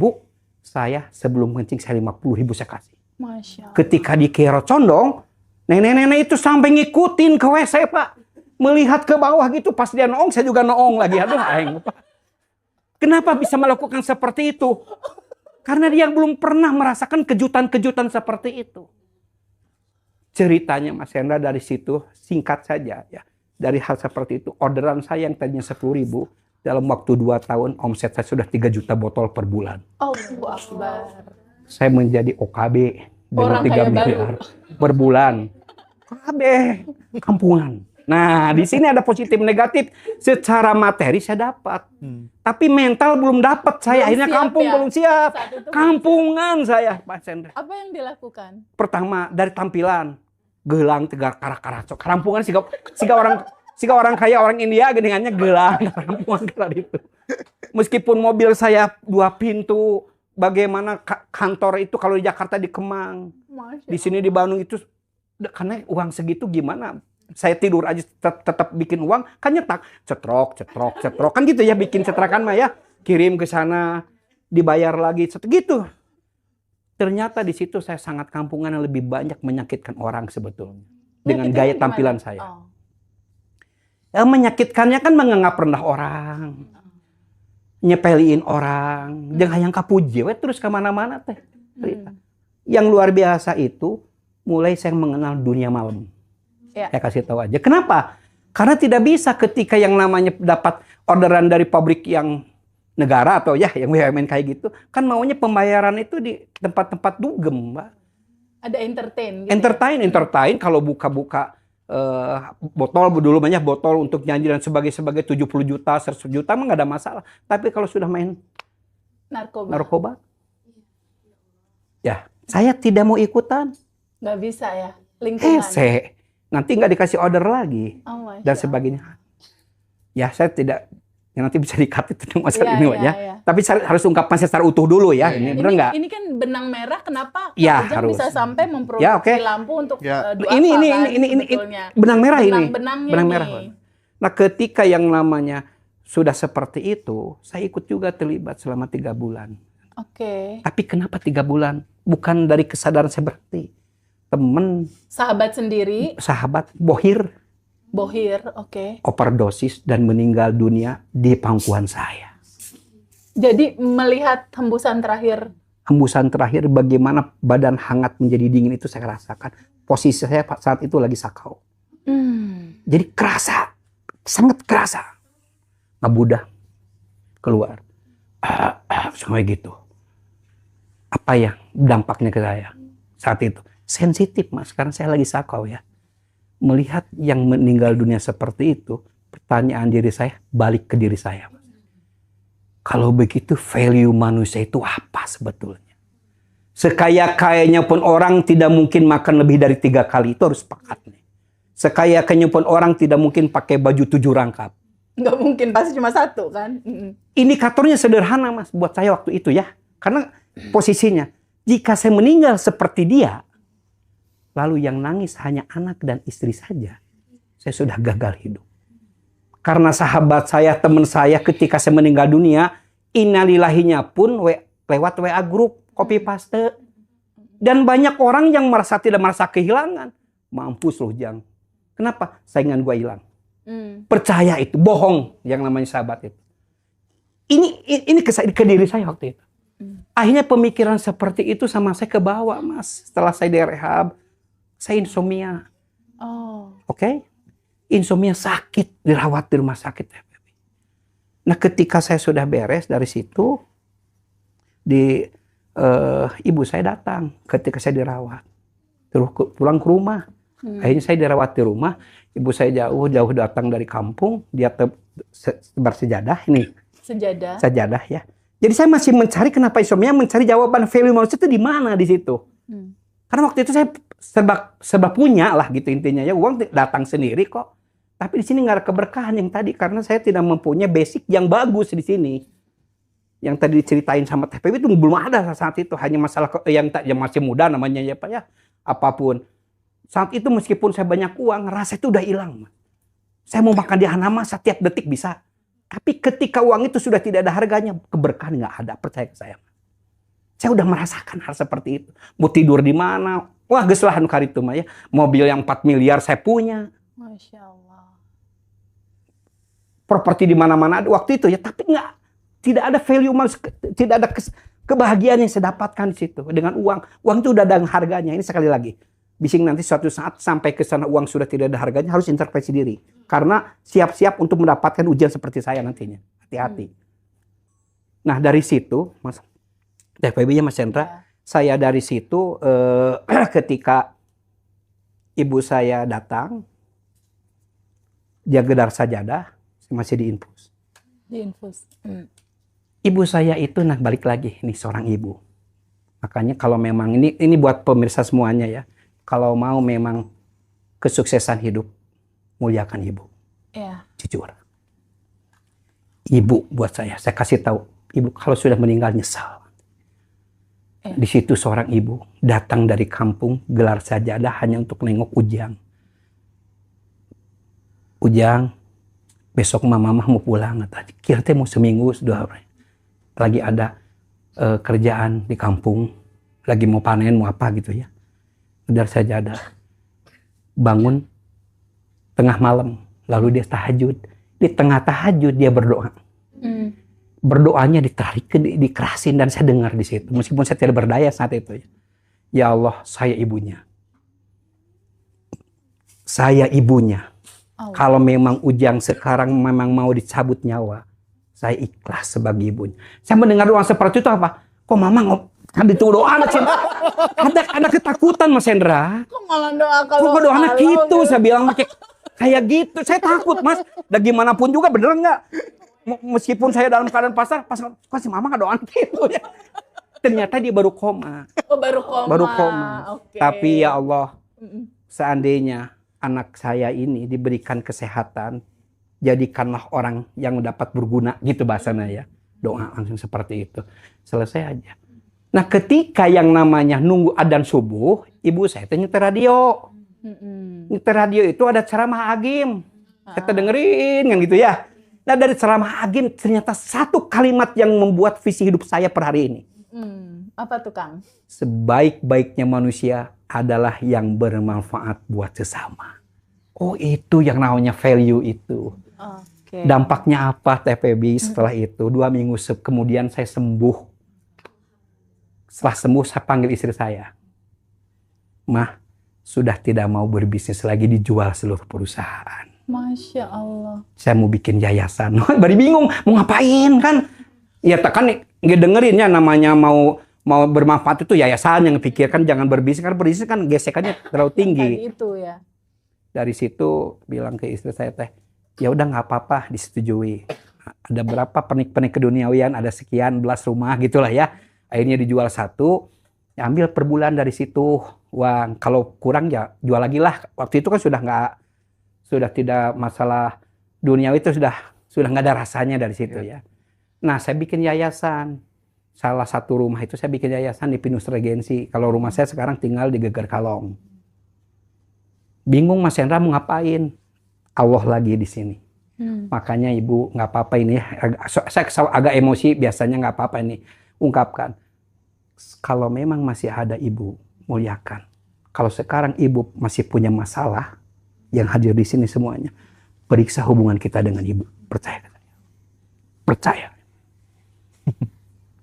Speaker 2: saya sebelum kencing saya 50.000 saya kasih.
Speaker 1: Masya Allah.
Speaker 2: Ketika di Kiara Condong, nenek-nenek itu sampai ngikutin ke WC, Pak. Melihat ke bawah gitu, pas dia noong, saya juga noong lagi. Aduh, aing, Pak. Kenapa bisa melakukan seperti itu? Karena dia belum pernah merasakan kejutan-kejutan seperti itu. Ceritanya Mas Hendra dari situ, singkat saja ya. Dari hal seperti itu, orderan saya yang tadinya 10.000, dalam waktu 2 tahun, omset saya sudah 3 juta botol per bulan.
Speaker 1: Allahu Akbar.
Speaker 2: Saya menjadi OKB dengan 3 miliar per bulan. OKB, kampungan. Nah, di sini ada positif negatif. Secara materi saya dapat. Tapi mental belum dapat saya. Akhirnya kampung ya? Belum siap. Kampungan saya, Pak Sendra.
Speaker 1: Apa yang dilakukan?
Speaker 2: Pertama, dari tampilan. Gelang, tegar, karak-karak. Kampungan siga orang kaya, orang India, geningannya gelang. Kampungan kayak itu. Meskipun mobil saya 2 pintu, bagaimana kantor itu kalau di Jakarta di Kemang. Di sini di Bandung itu, karena uang segitu gimana? Saya tidur aja tetap bikin uang, kan nyetak. Cetrok. Kan gitu ya, bikin cetrakan mah ya. Kirim ke sana, dibayar lagi, gitu. Ternyata di situ saya sangat kampungan yang lebih banyak menyakitkan orang sebetulnya. Dengan gaya tampilan saya. Yang menyakitkannya kan menganggap rendah orang. Nyepeliin orang. Jangan yang kapuji, terus kemana-mana teh. Yang luar biasa itu, mulai saya mengenal dunia malam. Saya kasih tahu aja. Kenapa? Karena tidak bisa ketika yang namanya dapat orderan dari pabrik yang negara atau ya yang BUMN kayak gitu, kan maunya pembayaran itu di tempat-tempat dugem, Mbak.
Speaker 1: Ada entertain. Gitu
Speaker 2: entertain. Kalau buka-buka botol dulu banyak botol untuk nyanyi dan sebagai 70 juta, 100 juta mah nggak ada masalah. Tapi kalau sudah main narkoba, ya saya tidak mau ikutan.
Speaker 1: Nggak bisa ya, lingkungan.
Speaker 2: Nanti nggak dikasih order lagi dan sebagainya. Ya saya tidak. Yang nanti bisa di-cut itu masalah ini ya. Tapi harus ungkapkan secara utuh dulu ya. Ini benar nggak?
Speaker 1: Ini kan benang merah, kenapa
Speaker 2: ya,
Speaker 1: Ujang bisa sampai memproduksi lampu untuk
Speaker 2: ini benang merah ini.
Speaker 1: Benang merah.
Speaker 2: Nah, ketika yang namanya sudah seperti itu, saya ikut juga terlibat selama 3 bulan. Tapi kenapa 3 bulan? Bukan dari kesadaran saya berhenti. Temen. Sahabat bohir, overdosis dan meninggal dunia di pangkuan saya.
Speaker 1: Jadi melihat hembusan terakhir
Speaker 2: bagaimana badan hangat menjadi dingin itu saya rasakan. Posisi saya saat itu lagi sakau. Jadi kerasa, sangat kerasa. Ngebudah keluar. Semua gitu. Apa ya dampaknya ke saya saat itu? Sensitif, Mas, karena saya lagi sakau ya. Melihat yang meninggal dunia seperti itu, pertanyaan diri saya balik ke diri saya. Kalau begitu value manusia itu apa sebetulnya? Sekaya-kayanya pun orang tidak mungkin makan lebih dari 3 kali, itu harus sepakat nih. Sekaya-kayanya pun orang tidak mungkin pakai baju 7 rangkap.
Speaker 1: Nggak mungkin, pasti cuma 1 kan?
Speaker 2: Indikatornya sederhana, Mas, buat saya waktu itu ya. Karena posisinya, jika saya meninggal seperti dia, lalu yang nangis hanya anak dan istri saja, saya sudah gagal hidup. Karena sahabat saya, teman saya ketika saya meninggal dunia, innalillahinya pun lewat WA grup, copy paste. Dan banyak orang yang tidak merasa kehilangan. Mampus loh, Jang. Kenapa? Saingan gue hilang. Percaya itu, bohong yang namanya sahabat itu. Ini ke diri saya waktu itu. Akhirnya pemikiran seperti itu sama saya kebawa, Mas. Setelah saya direhab, saya insomnia. Insomnia, sakit, dirawat di rumah sakit. Nah, ketika saya sudah beres dari situ, ibu saya datang ketika saya dirawat. Terus pulang ke rumah. Akhirnya saya dirawat di rumah. Ibu saya jauh datang dari kampung. Dia bersejadah ini. Sejadah ya. Jadi saya masih mencari kenapa insomnia, mencari jawaban value manusia itu di mana di situ. Karena waktu itu saya serba punya lah gitu intinya ya, uang datang sendiri kok. Tapi di sini nggak ada keberkahan yang tadi karena saya tidak mempunyai basic yang bagus di sini. Yang tadi diceritain sama TPW itu belum ada saat itu, hanya masalah yang masih muda namanya ya Pak ya. Apapun. Saat itu meskipun saya banyak uang, rasa itu udah hilang. Saya mau makan di Hanama setiap detik bisa. Tapi ketika uang itu sudah tidak ada harganya, keberkahan nggak ada, percaya ke saya. Saya udah merasakan hal seperti itu. Mau tidur di mana? Wah, geselahan kali itu mah ya. Mobil yang 4 miliar saya punya.
Speaker 1: Masya Allah.
Speaker 2: Properti di mana-mana ada waktu itu ya. Tapi tidak ada value, tidak ada kebahagiaan yang saya dapatkan di situ. Dengan uang. Uang itu udah ada harganya. Ini sekali lagi. Bising nanti suatu saat sampai ke sana uang sudah tidak ada harganya, harus introspeksi diri. Karena siap-siap untuk mendapatkan ujian seperti saya nantinya. Hati-hati. Nah, dari situ, Mas TPB-nya Mas Chandra, saya dari situ ketika ibu saya datang, dia gedar sajadah, masih diinfus. Ibu saya itu balik lagi, ini seorang ibu. Makanya kalau memang ini buat pemirsa semuanya ya, kalau mau memang kesuksesan hidup, muliakan ibu.
Speaker 1: Yeah.
Speaker 2: Jujur. ibu buat saya. Saya kasih tahu, ibu kalau sudah meninggal nyesal. Di situ seorang ibu datang dari kampung, gelar sajadah hanya untuk nengok Ujang. Ujang, besok mama mau pulang. Kira mau seminggu sudah. Lagi ada kerjaan di kampung, lagi mau panen, mau apa gitu ya. Gelar sajadah. Bangun tengah malam, lalu dia tahajud. Di tengah tahajud dia berdoa. Berdoanya ditarik, dikerasin, dan saya dengar di situ. Meskipun saya tidak berdaya saat itu. Ya Allah, saya ibunya. Saya ibunya. Kalau memang Ujang sekarang memang mau dicabut nyawa, saya ikhlas sebagai ibunya. Saya mendengar doa seperti itu apa? Kok mama kan itu doa anak cinta. Ada ketakutan Mas Hendra.
Speaker 1: Kok malah doa kalau
Speaker 2: kok doa anak gitu? Saya bilang kayak gitu. Saya takut Mas. Dan gimana pun juga bener nggak? Meskipun saya dalam keadaan pasrah, pas si mama nggak doa gitu ya. Ternyata dia baru koma.
Speaker 1: Oh, baru koma.
Speaker 2: Baru koma.
Speaker 1: Okay.
Speaker 2: Tapi ya Allah, seandainya anak saya ini diberikan kesehatan, jadikanlah orang yang dapat berguna gitu bahasanya ya. Doa langsung seperti itu. Selesai aja. Nah ketika yang namanya nunggu adzan subuh, ibu saya nyetir radio. Nyetir radio itu ada ceramah Agim. Kita dengerin yang gitu ya. Nah dari ceramah Agim ternyata satu kalimat yang membuat visi hidup saya per hari ini.
Speaker 1: Apa tuh Kang?
Speaker 2: Sebaik-baiknya manusia adalah yang bermanfaat buat sesama. Oh itu yang namanya value itu.
Speaker 1: Okay.
Speaker 2: Dampaknya apa TPB setelah itu? 2 minggu kemudian saya sembuh. Setelah sembuh saya panggil istri saya. Mah, sudah tidak mau berbisnis lagi, dijual seluruh perusahaan.
Speaker 1: Masya Allah.
Speaker 2: Saya mau bikin yayasan. Baru bingung mau ngapain kan? Ya kan nggak dengerin ya namanya mau bermanfaat itu yayasan yang pikirkan jangan berbisnis kan berbisnis kan gesekannya terlalu tinggi.
Speaker 1: Itu ya.
Speaker 2: Dari situ bilang ke istri saya ya udah nggak apa-apa disetujui. Ada berapa pernik-pernik keduniawian ada sekian belas rumah gitulah ya. Akhirnya dijual 1, ambil per bulan dari situ uang. Kalau kurang ya jual lagi lah. Waktu itu kan sudah tidak masalah duniawi itu sudah nggak ada rasanya dari situ ya. Nah saya bikin yayasan. Salah satu rumah itu saya bikin yayasan di Pinus Regensi. Kalau rumah saya sekarang tinggal di Geger Kalong. Bingung Mas Hendra mau ngapain? Allah lagi di sini. Makanya ibu nggak apa-apa ini. Saya agak emosi biasanya nggak apa-apa ini. Ungkapkan. Kalau memang masih ada ibu, muliakan. Kalau sekarang ibu masih punya masalah, yang hadir di sini semuanya, periksa hubungan kita dengan ibu. Percaya. Percaya.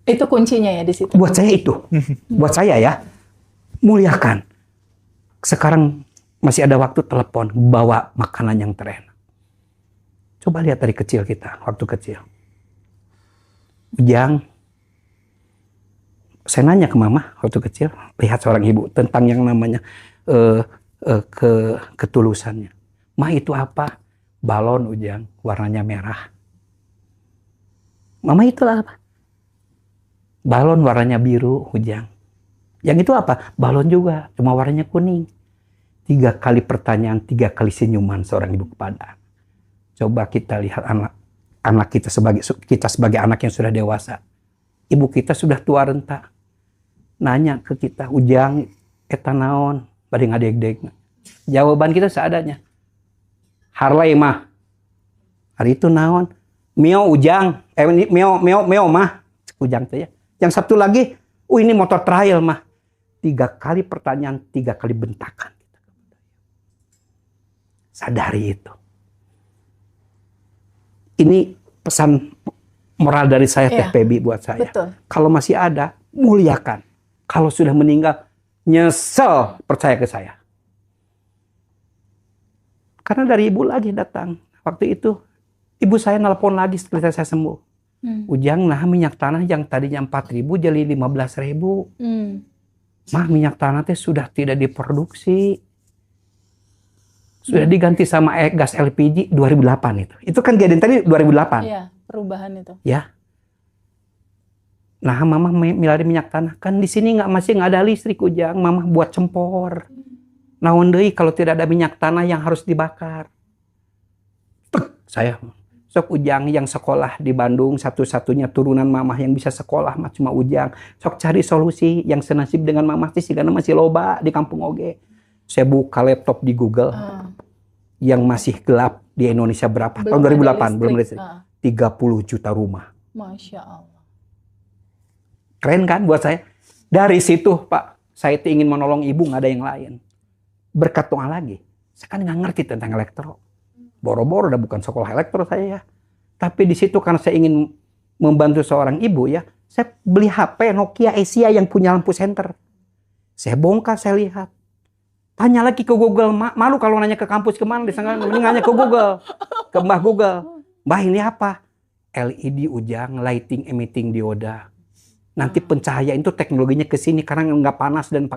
Speaker 1: Itu kuncinya ya di situ.
Speaker 2: Buat saya itu. Buat saya ya. Muliakan. Sekarang masih ada waktu telepon, bawa makanan yang terenak. Coba lihat dari kecil kita, waktu kecil. Ujang, saya nanya ke mama waktu kecil, lihat seorang ibu tentang yang namanya ketulusannya. Ma itu apa? Balon Ujang, warnanya merah. Mama itulah apa? Balon warnanya biru Ujang. Yang itu apa? Balon juga, cuma warnanya kuning. 3 kali pertanyaan, 3 kali senyuman seorang ibu kepada anak. Coba kita lihat anak kita sebagai anak yang sudah dewasa. Ibu kita sudah tua renta. Nanya ke kita, Ujang, eta naon? Bade ngadeg-deg. Jawaban kita seadanya. Harley mah. Hari itu naon? Mio Ujang. Mio mah. Ujang tuh ya. Yang satu lagi, ini motor trail mah. 3 kali pertanyaan, 3 kali bentakan. Sadari itu. Ini pesan moral dari saya Teh Pebi buat saya.
Speaker 1: Betul.
Speaker 2: Kalau masih ada, muliakan. Kalau sudah meninggal, nyesel, percaya ke saya. Karena dari ibu lagi datang. Waktu itu, ibu saya nelpon lagi setelah saya sembuh. Ujang, nah minyak tanah yang tadinya 4.000 jadi 15.000. Mah minyak tanah teh sudah tidak diproduksi. Sudah diganti sama gas LPG 2008 itu. Itu kan kejadian tadi 2008.
Speaker 1: Iya, perubahan itu.
Speaker 2: Ya. Nah, mama milari minyak tanah. Kan di sini masih nggak ada listrik Ujang. Mama buat cempor. Naon deui kalau tidak ada minyak tanah yang harus dibakar. Saya Sok Ujang yang sekolah di Bandung, satu-satunya turunan mamah yang bisa sekolah mah cuma Ujang. Sok cari solusi yang senasib dengan mamah sih karena masih loba di kampung oge. Saya buka laptop di Google. Yang masih gelap di Indonesia berapa? Tahun 2008 belum listrik. 30 juta rumah.
Speaker 1: Masya Allah.
Speaker 2: Keren kan buat saya? Dari situ Pak, saya ingin menolong ibu, nggak ada yang lain. Berkat doa lagi. Saya kan nggak ngerti tentang elektro. Boro-boro udah bukan sekolah elektro saya ya. Tapi di situ karena saya ingin membantu seorang ibu ya, saya beli HP Nokia Asia yang punya lampu senter. Saya bongkar, saya lihat. Tanya lagi ke Google, malu kalau nanya ke kampus kemana, mending nanya ke Google. Ke Mbah Google. Mbah ini apa? LED Ujang, lighting emitting dioda. Nanti pencahayaan itu teknologinya ke sini karena nggak panas dan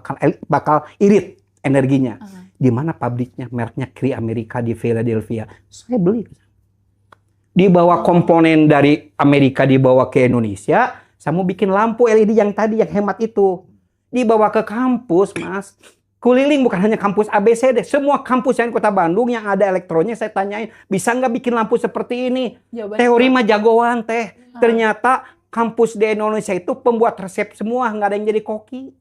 Speaker 2: bakal irit energinya. Di mana pabriknya? Mereknya Cree Amerika di Philadelphia. Saya beli. Dibawa komponen dari Amerika dibawa ke Indonesia. Saya mau bikin lampu LED yang tadi yang hemat itu. Dibawa ke kampus, Mas. Keliling bukan hanya kampus ABCD. Semua kampus yang Kota Bandung yang ada elektronya saya tanyain. Bisa nggak bikin lampu seperti ini? Teori mah jagoan teh. Ternyata kampus di Indonesia itu pembuat resep semua. Nggak ada yang jadi koki.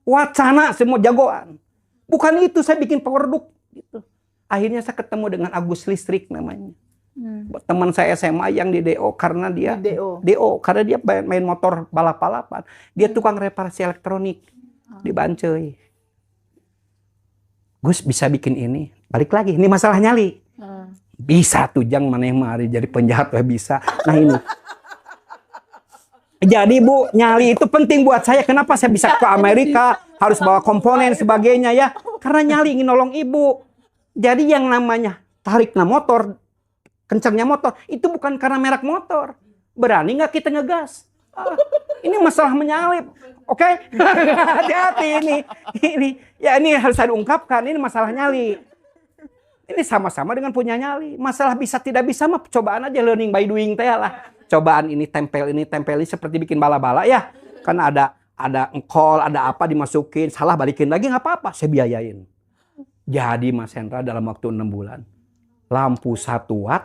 Speaker 2: Wacana semua jagoan. Bukan itu, saya bikin produk gitu. Akhirnya saya ketemu dengan Agus Listrik namanya. Teman saya SMA yang di DO karena dia DO karena dia main motor balap-balapan. Dia tukang reparasi elektronik di Banceuy. Gus bisa bikin ini. Balik lagi, ini masalah nyali. Bisa tuh Jang maneh mari jadi penjahat bisa. Nah ini. Jadi Bu, nyali itu penting buat saya. Kenapa saya bisa ke Amerika, harus bawa komponen sebagainya ya? Karena nyali ingin nolong ibu. Jadi yang namanya tariknya motor, kencangnya motor, itu bukan karena merek motor. Berani nggak kita ngegas? Ini masalah menyalip. Oke? Hati-hati ini. Ini harus saya ungkapkan, ini masalah nyali. Ini sama-sama dengan punya nyali. Masalah bisa tidak bisa mah cobaan aja, learning by doing teh lah. Cobaan ini tempel ini seperti bikin bala-bala ya. Kan ada engkol, ada apa dimasukin, salah balikin lagi nggak apa-apa, saya biayain. Jadi Mas Hendra dalam waktu 6 bulan, lampu 1 watt,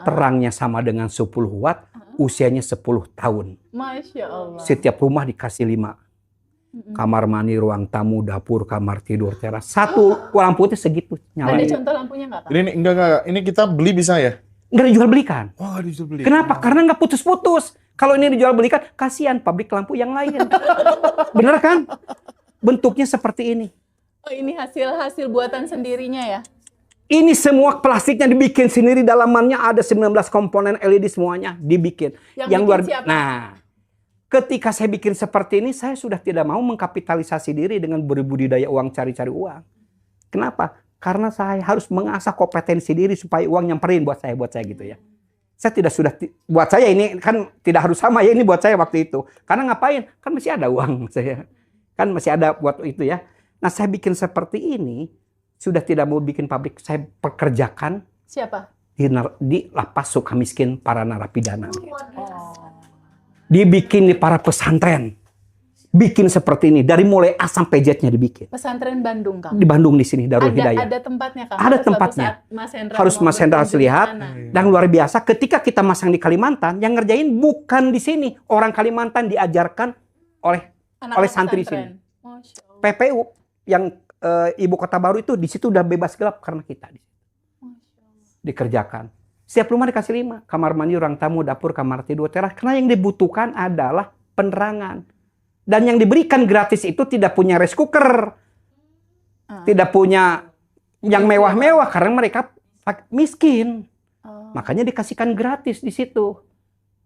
Speaker 2: terangnya sama dengan 10 watt, usianya 10 tahun.
Speaker 1: Masya Allah.
Speaker 2: Setiap rumah dikasih 5. Kamar mandi, ruang tamu, dapur, kamar tidur, teras. Satu lampu itu segitu nyala.
Speaker 1: Ada contoh lampunya nggak, Kak?
Speaker 3: Ini enggak. Ini kita beli bisa ya?
Speaker 2: Nggak dijual belikan.
Speaker 3: Oh, dijual beli.
Speaker 2: Kenapa? Karena nggak putus-putus. Kalau ini dijual belikan, kasihan pabrik lampu yang lain. Bener kan? Bentuknya seperti ini.
Speaker 1: Oh, ini hasil buatan sendirinya ya?
Speaker 2: Ini semua plastiknya dibikin sendiri, dalamannya ada 19 komponen LED semuanya dibikin.
Speaker 1: Yang
Speaker 2: luar
Speaker 1: siapa?
Speaker 2: Nah, ketika saya bikin seperti ini, saya sudah tidak mau mengkapitalisasi diri dengan berbudidaya uang, cari-cari uang. Kenapa? Karena saya harus mengasah kompetensi diri supaya uang nyamperin buat saya gitu ya. Saya buat saya ini kan tidak harus sama ya, ini buat saya waktu itu. Karena ngapain? Kan masih ada uang saya. Kan masih ada buat itu ya. Nah, saya bikin seperti ini, sudah tidak mau bikin pabrik, saya pekerjakan.
Speaker 1: Siapa?
Speaker 2: Di lapas Sukamiskin para narapidana. Dibikin di para pesantren. Bikin seperti ini, dari mulai A sampai Z-nya dibikin.
Speaker 1: Pesantren Bandung, Kang?
Speaker 2: Di Bandung di sini, Darul Hidayah.
Speaker 1: Ada tempatnya, Kang?
Speaker 2: Ada tempatnya. Harus Mas Hendra harus lihat. Dan luar biasa, ketika kita masang di Kalimantan, yang ngerjain bukan di sini. Orang Kalimantan diajarkan oleh santri sini. PPU yang ibu kota baru itu di situ udah bebas gelap karena kita dikerjakan. Setiap rumah dikasih 5, kamar mandi, ruang tamu, dapur, kamar tidur, teras. Karena yang dibutuhkan adalah penerangan. Dan yang diberikan gratis itu tidak punya rice cooker. Tidak punya yang mewah-mewah karena mereka miskin. Makanya dikasihkan gratis di situ.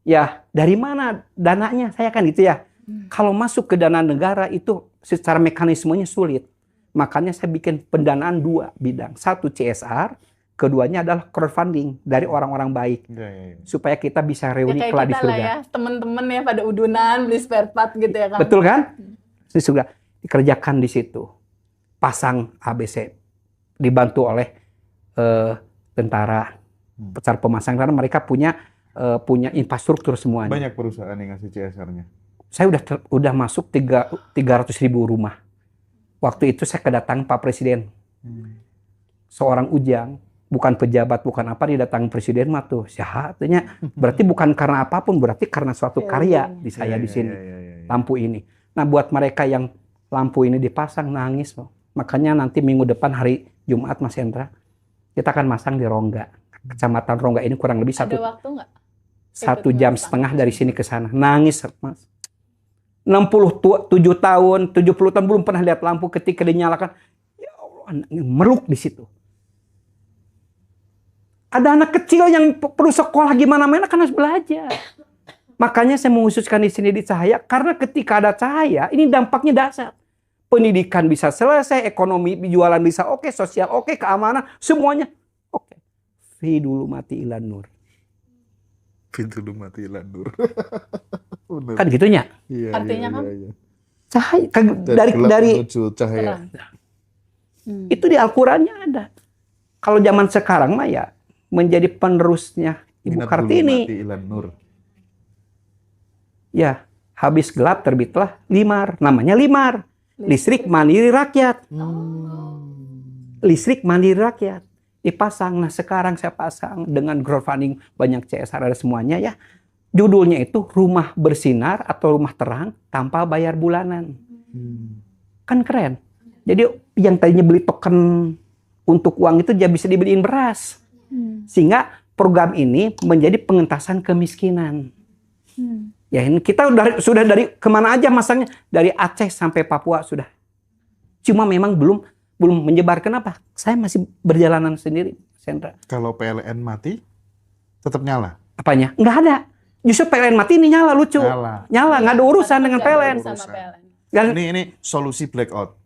Speaker 2: Ya, dari mana dananya? Saya kan gitu ya. Kalau masuk ke dana negara itu secara mekanismenya sulit. Makanya saya bikin pendanaan 2 bidang. 1 CSR, keduanya adalah crowdfunding dari orang-orang baik. Supaya kita bisa reuni kelak di surga.
Speaker 1: Ya, temen-temen ya pada udunan, beli spare part gitu ya kan.
Speaker 2: Betul kan? Di surga. Dikerjakan di situ. Pasang ABC. Dibantu oleh tentara. Cara pemasang, karena mereka punya infrastruktur semuanya.
Speaker 3: Banyak perusahaan yang ngasih CSR-nya.
Speaker 2: Saya udah masuk 300.000 rumah. Waktu itu saya kedatangan Pak Presiden. Seorang Ujang bukan pejabat, bukan apa, didatangi presiden mah tuh artinya berarti bukan karena apapun, berarti karena suatu karya di saya di sini. Lampu ini. Nah, buat mereka yang lampu ini dipasang nangis loh. Makanya nanti minggu depan hari Jumat Mas Hendra, kita akan masang di Rongga. Kecamatan Rongga ini kurang lebih
Speaker 1: Ada waktu nggak?
Speaker 2: 1 jam setengah dari sini ke sana. Nangis Mas. 67 tahun, 70 tahun belum pernah lihat lampu, ketika dinyalakan, ya Allah, meluk di situ. Ada anak kecil yang perlu sekolah gimana mana kan harus belajar. Makanya saya mengkhususkan di sini di cahaya, karena ketika ada cahaya, ini dampaknya dahsyat. Pendidikan bisa selesai, ekonomi jualan bisa oke, sosial oke, keamanan semuanya oke. Fi dulu mati ilan nur.
Speaker 3: Fi dulu mati ilan nur.
Speaker 2: Kan gitunya.
Speaker 3: Iya,
Speaker 1: Artinya kan?
Speaker 2: Cahaya dari
Speaker 3: cahaya.
Speaker 2: Itu di Al-Qur'annya ada. Kalau zaman sekarang mah ya menjadi penerusnya Ibu Kartini. Ya, habis gelap terbitlah limar. Namanya limar. Listrik mandiri rakyat. Listrik mandiri rakyat. Dipasang. Nah, sekarang saya pasang dengan crowdfunding banyak CSR ada semuanya ya. Judulnya itu rumah bersinar atau rumah terang tanpa bayar bulanan. Kan keren. Jadi yang tadinya beli token untuk uang itu dia bisa dibeliin beras. Sehingga program ini menjadi pengentasan kemiskinan. Ya ini kita sudah dari kemana aja masangnya, dari Aceh sampai Papua sudah. Cuma memang belum menyebar. Kenapa? Saya masih berjalanan sendiri, Sandra.
Speaker 3: Kalau PLN mati, tetap nyala?
Speaker 2: Apanya? Nggak ada. Justru PLN mati ini nyala, lucu. Nyala, nggak ada urusan dengan PLN.
Speaker 3: Ini solusi blackout.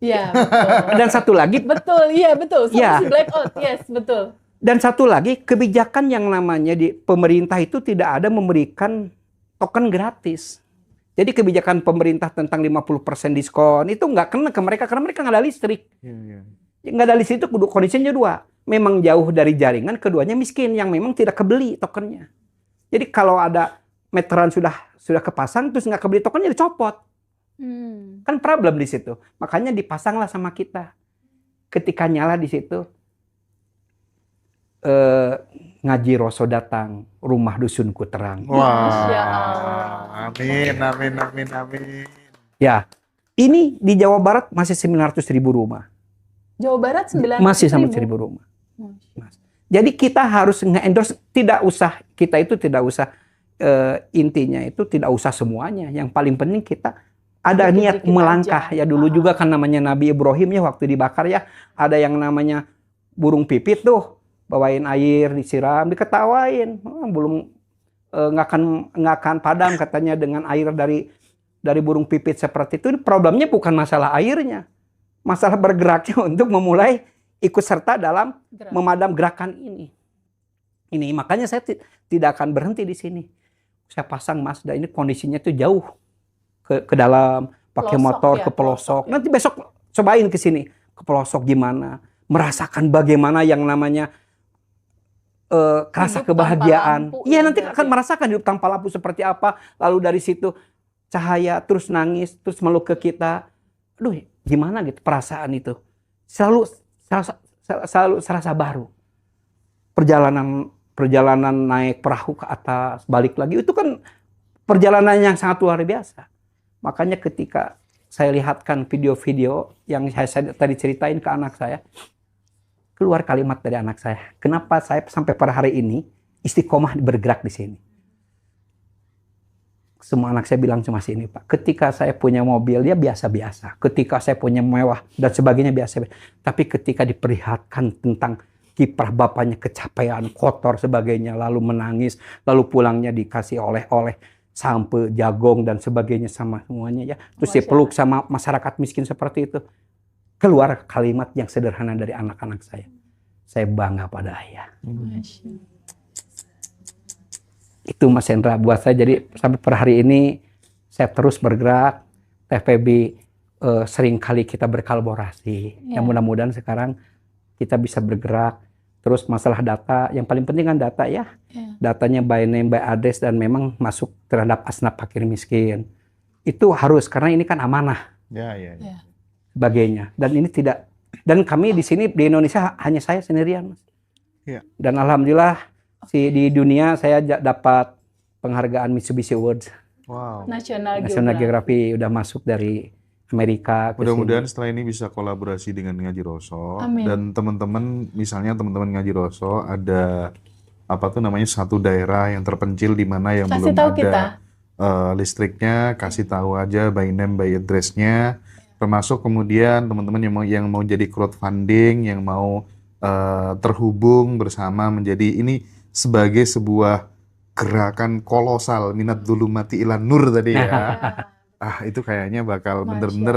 Speaker 1: Iya, betul.
Speaker 2: Dan satu lagi.
Speaker 1: Betul, iya betul. Solusi blackout, yes, betul.
Speaker 2: Dan satu lagi, kebijakan yang namanya di pemerintah itu tidak ada memberikan token gratis. Jadi kebijakan pemerintah tentang 50% diskon itu nggak kena ke mereka karena mereka nggak ada listrik. Nggak ada listrik itu kondisinya dua. Memang jauh dari jaringan, keduanya miskin yang memang tidak kebeli tokennya. Jadi kalau ada meteran sudah kepasang terus nggak kebeli tokennya dicopot. Kan problem di situ. Makanya dipasanglah sama kita. Ketika nyala di situ, ngaji Roso datang, rumah dusunku terang.
Speaker 3: Wah, amin.
Speaker 2: Ya, ini di Jawa Barat masih 900.000 rumah.
Speaker 1: Jawa Barat 900.000?
Speaker 2: Masih sama 1.000 rumah. Jadi kita harus nge-endorse, tidak usah intinya itu tidak usah semuanya. Yang paling penting kita ada niat melangkah aja. Ya dulu juga kan namanya Nabi Ibrahim ya waktu dibakar ya, ada yang namanya burung pipit tuh. Bawain air, disiram, diketawain. Belum nggak akan padam katanya dengan air dari burung pipit seperti itu. Problemnya bukan masalah airnya, masalah bergeraknya untuk memulai ikut serta dalam memadam gerakan ini. Makanya saya tidak akan berhenti di sini. Saya pasang Mazda ini kondisinya tuh jauh ke dalam, pakai motor ya, ke pelosok. Nanti besok cobain ke sini, ke pelosok gimana, merasakan bagaimana yang namanya rasa kebahagiaan. Iya nanti akan merasakan hidup tanpa lampu seperti apa. Lalu dari situ cahaya terus nangis terus meluk ke kita. Aduh gimana gitu perasaan itu. Selalu serasa baru. Perjalanan naik perahu ke atas balik lagi itu kan perjalanan yang sangat luar biasa. Makanya ketika saya lihatkan video-video yang saya tadi ceritain ke anak saya, keluar kalimat dari anak saya. Kenapa saya sampai pada hari ini istiqomah bergerak di sini? Semua anak saya bilang cuma sini, Pak. Ketika saya punya mobil, ya biasa-biasa. Ketika saya punya mewah dan sebagainya biasa-biasa. Tapi ketika diperlihatkan tentang kiprah bapaknya kecapean, kotor sebagainya, lalu menangis, lalu pulangnya dikasih oleh-oleh, sampe, jagong dan sebagainya sama semuanya ya. Terus dipeluk sama masyarakat miskin seperti itu. Keluar kalimat yang sederhana dari anak-anak saya. Saya bangga pada ayah. Itu Mas Hendra buat saya. Jadi sampai per hari ini saya terus bergerak. TFPB sering kali kita berkolaborasi. Yang mudah-mudahan sekarang kita bisa bergerak. Terus masalah data, yang paling penting kan data ya. Datanya by name, by address dan memang masuk terhadap asnaf fakir miskin. Itu harus karena ini kan amanah.
Speaker 3: Ya.
Speaker 2: Sebagainya. Dan ini tidak, dan kami di sini di Indonesia hanya saya sendirian, Mas.
Speaker 3: Iya.
Speaker 2: Dan alhamdulillah di dunia saya dapat penghargaan Mitsubishi Awards.
Speaker 3: Wow.
Speaker 1: National
Speaker 2: National
Speaker 1: Geographic.
Speaker 2: Geographic udah masuk dari Amerika ke
Speaker 3: Mudah-mudahan
Speaker 2: sini.
Speaker 3: setelah ini bisa kolaborasi dengan Ngaji Roso.
Speaker 1: Amin.
Speaker 3: Dan teman-teman, misalnya teman-teman Ngaji Roso ada apa tuh namanya satu daerah yang terpencil di mana yang
Speaker 1: Kasih
Speaker 3: belum
Speaker 1: tahu
Speaker 3: ada
Speaker 1: kita.
Speaker 3: listriknya, kasih tahu aja by name by address-nya. Termasuk kemudian teman-teman yang mau jadi crowdfunding, yang mau terhubung bersama menjadi ini sebagai sebuah gerakan kolosal minat dzulumati ilan nur tadi ya. Itu kayaknya bakal
Speaker 1: Masya
Speaker 3: bener-bener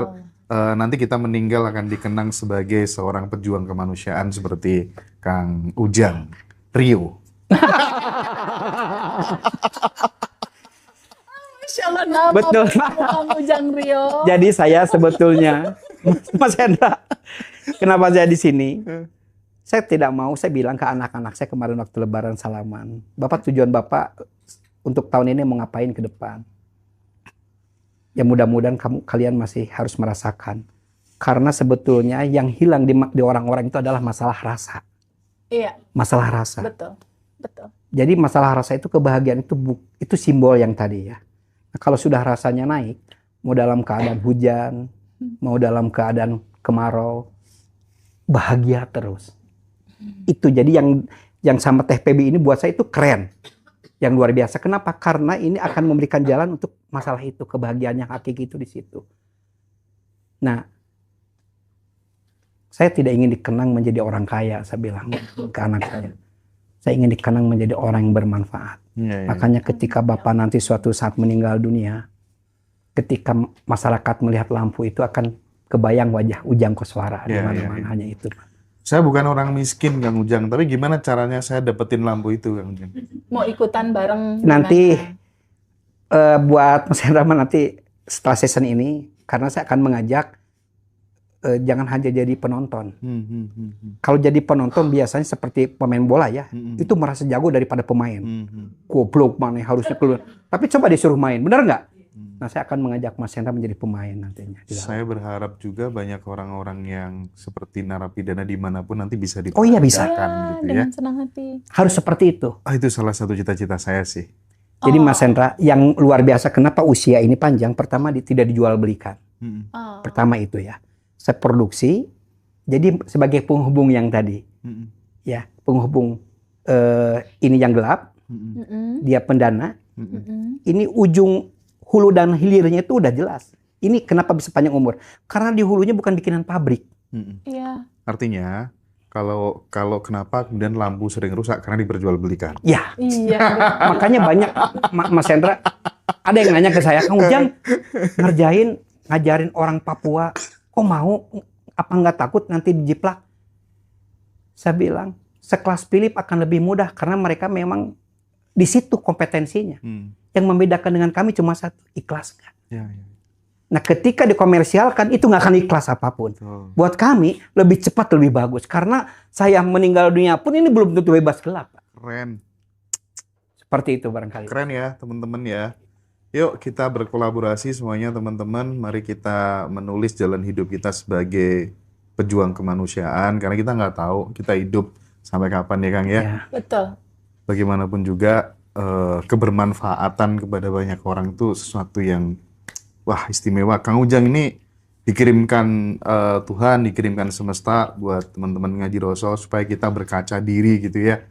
Speaker 1: Allah.
Speaker 3: nanti kita meninggal akan dikenang sebagai seorang pejuang kemanusiaan seperti Kang Ujang Rio.
Speaker 1: Masya Allah, nama
Speaker 2: Betul.
Speaker 1: Kang Ujang Rio.
Speaker 2: Jadi saya sebetulnya, Mas Hendra, kenapa saya di sini? Saya tidak mau, saya bilang ke anak-anak saya kemarin waktu Lebaran salaman, Bapak tujuan Bapak untuk tahun ini mau ngapain ke depan? Ya mudah-mudahan kalian masih harus merasakan. Karena sebetulnya yang hilang di orang-orang itu adalah masalah rasa.
Speaker 1: Iya,
Speaker 2: Masalah rasa.
Speaker 1: betul. Betul.
Speaker 2: Jadi masalah rasa itu kebahagiaan itu simbol yang tadi ya. Nah, kalau sudah rasanya naik, mau dalam keadaan hujan, mau dalam keadaan kemarau, bahagia terus. Itu jadi yang sama Teh Pebi ini buat saya itu keren. Yang luar biasa. Kenapa? Karena ini akan memberikan jalan untuk masalah itu, kebahagiaan yang hakiki itu di situ. Nah, saya tidak ingin dikenang menjadi orang kaya, saya bilang ke anak saya. Saya ingin dikenang menjadi orang yang bermanfaat.
Speaker 3: Ya.
Speaker 2: Makanya ketika Bapak nanti suatu saat meninggal dunia, ketika masyarakat melihat lampu itu akan kebayang wajah Ujang Koswara di mana-mana, hanya itu.
Speaker 3: Saya bukan orang miskin Kang Ujang, tapi gimana caranya saya dapetin lampu itu Kang Ujang?
Speaker 1: Mau ikutan bareng
Speaker 2: Nanti
Speaker 1: gimana?
Speaker 2: buat Mas Hendra nanti setelah season ini, karena saya akan mengajak jangan hanya jadi penonton. Kalau jadi penonton biasanya seperti pemain bola ya, itu merasa jago daripada pemain. Goblok mana harusnya keluar. Tapi coba disuruh main, benar nggak? Nah, saya akan mengajak Mas Hendra menjadi pemain nantinya.
Speaker 3: Saya berharap juga banyak orang-orang yang seperti narapidana dimanapun nanti bisa
Speaker 2: Oh iya, bisa.
Speaker 3: dipekerjakan
Speaker 1: Ya,
Speaker 3: gitu ya.
Speaker 1: dengan senang hati.
Speaker 2: Harus seperti itu.
Speaker 3: Itu salah satu cita-cita saya sih.
Speaker 2: Jadi Mas Hendra, yang luar biasa kenapa usia ini panjang? Pertama tidak dijual belikan.
Speaker 1: Oh.
Speaker 2: Pertama itu ya. Saya produksi, jadi sebagai penghubung yang tadi. Ya, penghubung ini yang gelap, dia pendana. Ini ujung hulu dan hilirnya itu udah jelas. Ini kenapa bisa panjang umur? Karena di hulunya bukan bikinan pabrik.
Speaker 1: Iya.
Speaker 3: Artinya kalau kenapa kemudian lampu sering rusak karena diperjualbelikan.
Speaker 2: Ya,
Speaker 1: Iya.
Speaker 2: makanya banyak Mas Hendra ada yang nanya ke saya, Kang Ujang ngajarin orang Papua, kok mau? Apa nggak takut nanti dijiplak? Saya bilang, sekelas Philip akan lebih mudah karena mereka memang di situ kompetensinya. Yang membedakan dengan kami cuma satu, ikhlas nggak?
Speaker 3: Ya.
Speaker 2: Nah, ketika dikomersialkan itu nggak akan ikhlas apapun.
Speaker 3: Betul.
Speaker 2: Buat kami lebih cepat lebih bagus karena saya meninggal dunia pun ini belum tentu bebas gelap.
Speaker 3: Keren.
Speaker 2: Seperti itu barangkali.
Speaker 3: Keren ya teman-teman ya. Yuk kita berkolaborasi semuanya teman-teman. Mari kita menulis jalan hidup kita sebagai pejuang kemanusiaan. Karena kita nggak tahu kita hidup sampai kapan ya Kang ya.
Speaker 2: Ya.
Speaker 1: Betul.
Speaker 3: Bagaimanapun juga kebermanfaatan kepada banyak orang itu sesuatu yang wah istimewa. Kang Ujang ini dikirimkan Tuhan, dikirimkan semesta buat teman-teman Ngaji Roso supaya kita berkaca diri gitu ya.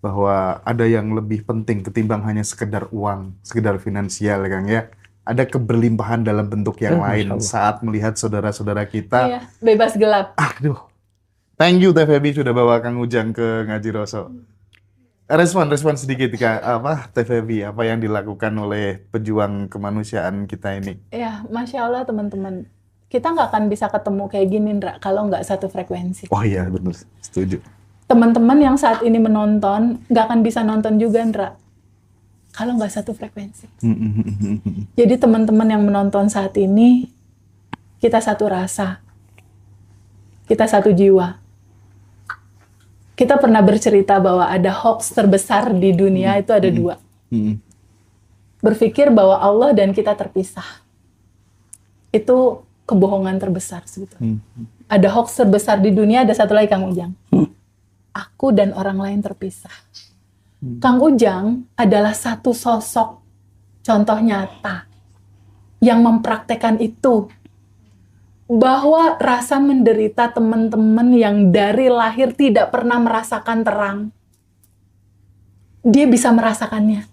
Speaker 3: Bahwa ada yang lebih penting ketimbang hanya sekedar uang, sekedar finansial Kang ya. Ada keberlimpahan dalam bentuk yang lain saat melihat saudara-saudara kita.
Speaker 1: Iya, bebas gelap.
Speaker 3: Aduh. Thank you Teh Febi sudah bawa Kang Ujang ke Ngaji Roso. Respon sedikit Teh Febi, apa yang dilakukan oleh pejuang kemanusiaan kita ini?
Speaker 1: Ya, Masya Allah teman-teman. Kita nggak akan bisa ketemu kayak gini, Ndra, kalau nggak satu frekuensi.
Speaker 3: Oh iya, benar. Setuju.
Speaker 1: Teman-teman yang saat ini menonton, nggak akan bisa nonton juga, Ndra, kalau nggak satu frekuensi. Jadi teman-teman yang menonton saat ini, kita satu rasa. Kita satu jiwa. Kita pernah bercerita bahwa ada hoax terbesar di dunia itu ada dua. Berpikir bahwa Allah dan kita terpisah. Itu kebohongan terbesar sebetulnya. Ada hoax terbesar di dunia, ada satu lagi Kang Ujang. aku dan orang lain terpisah. Kang Ujang adalah satu sosok contoh nyata yang mempraktekkan itu. Bahwa rasa menderita teman-teman yang dari lahir tidak pernah merasakan terang, dia bisa merasakannya.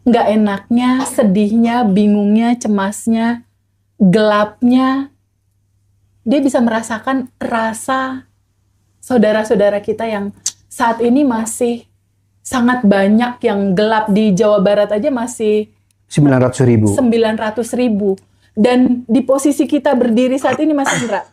Speaker 1: Nggak enaknya, sedihnya, bingungnya, cemasnya, gelapnya. Dia bisa merasakan rasa saudara-saudara kita yang saat ini masih sangat banyak yang gelap. Di Jawa Barat aja masih
Speaker 2: 900.000.
Speaker 1: 900.000. Dan di posisi kita berdiri saat ini, Mas Indra,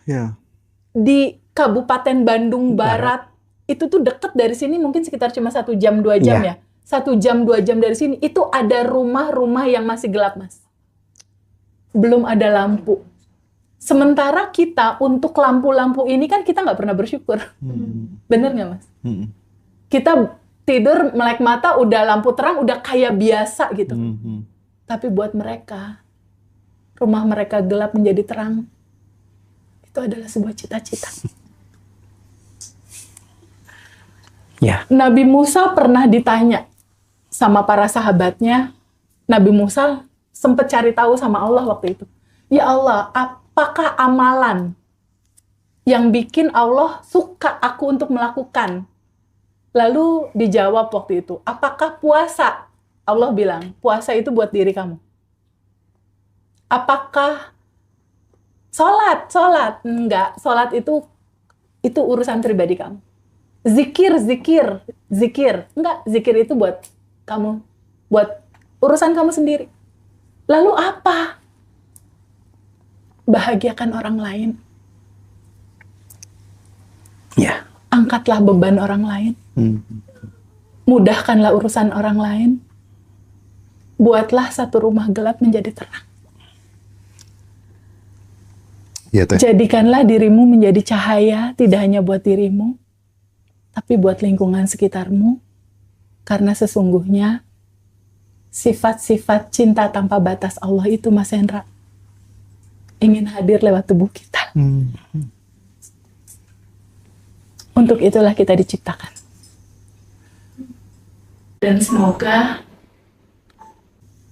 Speaker 1: di Kabupaten Bandung Barat, itu tuh deket dari sini mungkin sekitar cuma 1 jam 2 jam ya. 1 jam 2 jam dari sini itu ada rumah-rumah yang masih gelap, Mas. Belum ada lampu. Sementara kita untuk lampu-lampu ini kan kita nggak pernah bersyukur. Bener nggak, Mas? Kita tidur melek mata udah lampu terang udah kayak biasa gitu. Tapi buat mereka, rumah mereka gelap menjadi terang. Itu adalah sebuah cita-cita.
Speaker 2: Ya.
Speaker 1: Nabi Musa pernah ditanya sama para sahabatnya. Nabi Musa sempat cari tahu sama Allah waktu itu. Ya Allah, apakah amalan yang bikin Allah suka aku untuk melakukan? Lalu dijawab waktu itu, apakah puasa? Allah bilang, puasa itu buat diri kamu. Apakah sholat? Enggak, sholat itu urusan pribadi kamu. Zikir. Enggak, zikir itu buat kamu, buat urusan kamu sendiri. Lalu apa? Bahagiakan orang lain.
Speaker 2: Ya.
Speaker 1: Angkatlah beban orang lain. Mudahkanlah urusan orang lain. Buatlah satu rumah gelap menjadi terang.
Speaker 3: Ya, Teh.
Speaker 1: Jadikanlah dirimu menjadi cahaya, tidak hanya buat dirimu, tapi buat lingkungan sekitarmu. Karena sesungguhnya sifat-sifat cinta tanpa batas Allah itu, Mas Hendra, ingin hadir lewat tubuh kita. Untuk itulah kita diciptakan. Dan semoga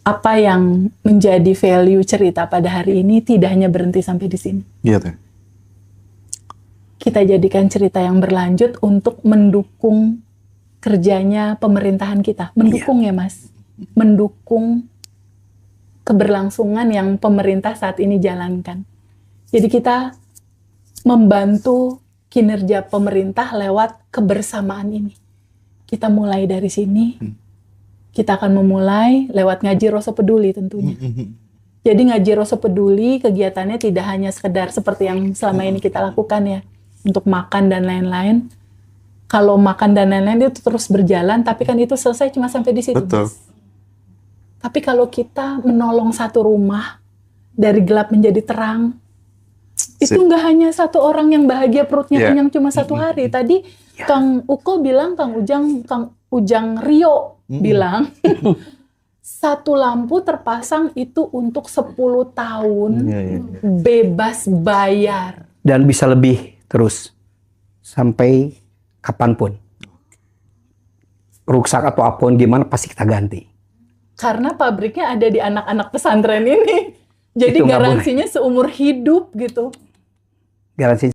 Speaker 1: apa yang menjadi value cerita pada hari ini tidak hanya berhenti sampai di sini.
Speaker 3: Iya, Teh.
Speaker 1: Kita jadikan cerita yang berlanjut untuk mendukung kerjanya pemerintahan kita. Mendukung ya, Mas. Mendukung keberlangsungan yang pemerintah saat ini jalankan. Jadi kita membantu kinerja pemerintah lewat kebersamaan ini. Kita mulai dari sini. Kita akan memulai lewat ngaji Rasa Peduli tentunya. Jadi ngaji Rasa Peduli kegiatannya tidak hanya sekedar seperti yang selama ini kita lakukan ya. Untuk makan dan lain-lain. Kalau makan dan lain-lain itu terus berjalan, tapi kan itu selesai cuma sampai di situ.
Speaker 3: Betul.
Speaker 1: Mas. Tapi kalau kita menolong satu rumah dari gelap menjadi terang, itu nggak hanya satu orang yang bahagia perutnya kenyang cuma 1 hari. Tadi Kang Uko bilang, Kang Ujang Rio bilang, 1 lampu terpasang itu untuk 10 tahun bebas bayar.
Speaker 2: Dan bisa lebih terus sampai kapanpun. Rusak atau apapun gimana pasti kita ganti.
Speaker 1: Karena pabriknya ada di anak-anak pesantren ini. Jadi
Speaker 2: Itu nggak
Speaker 1: garansinya seumur hidup gitu.
Speaker 2: Garansi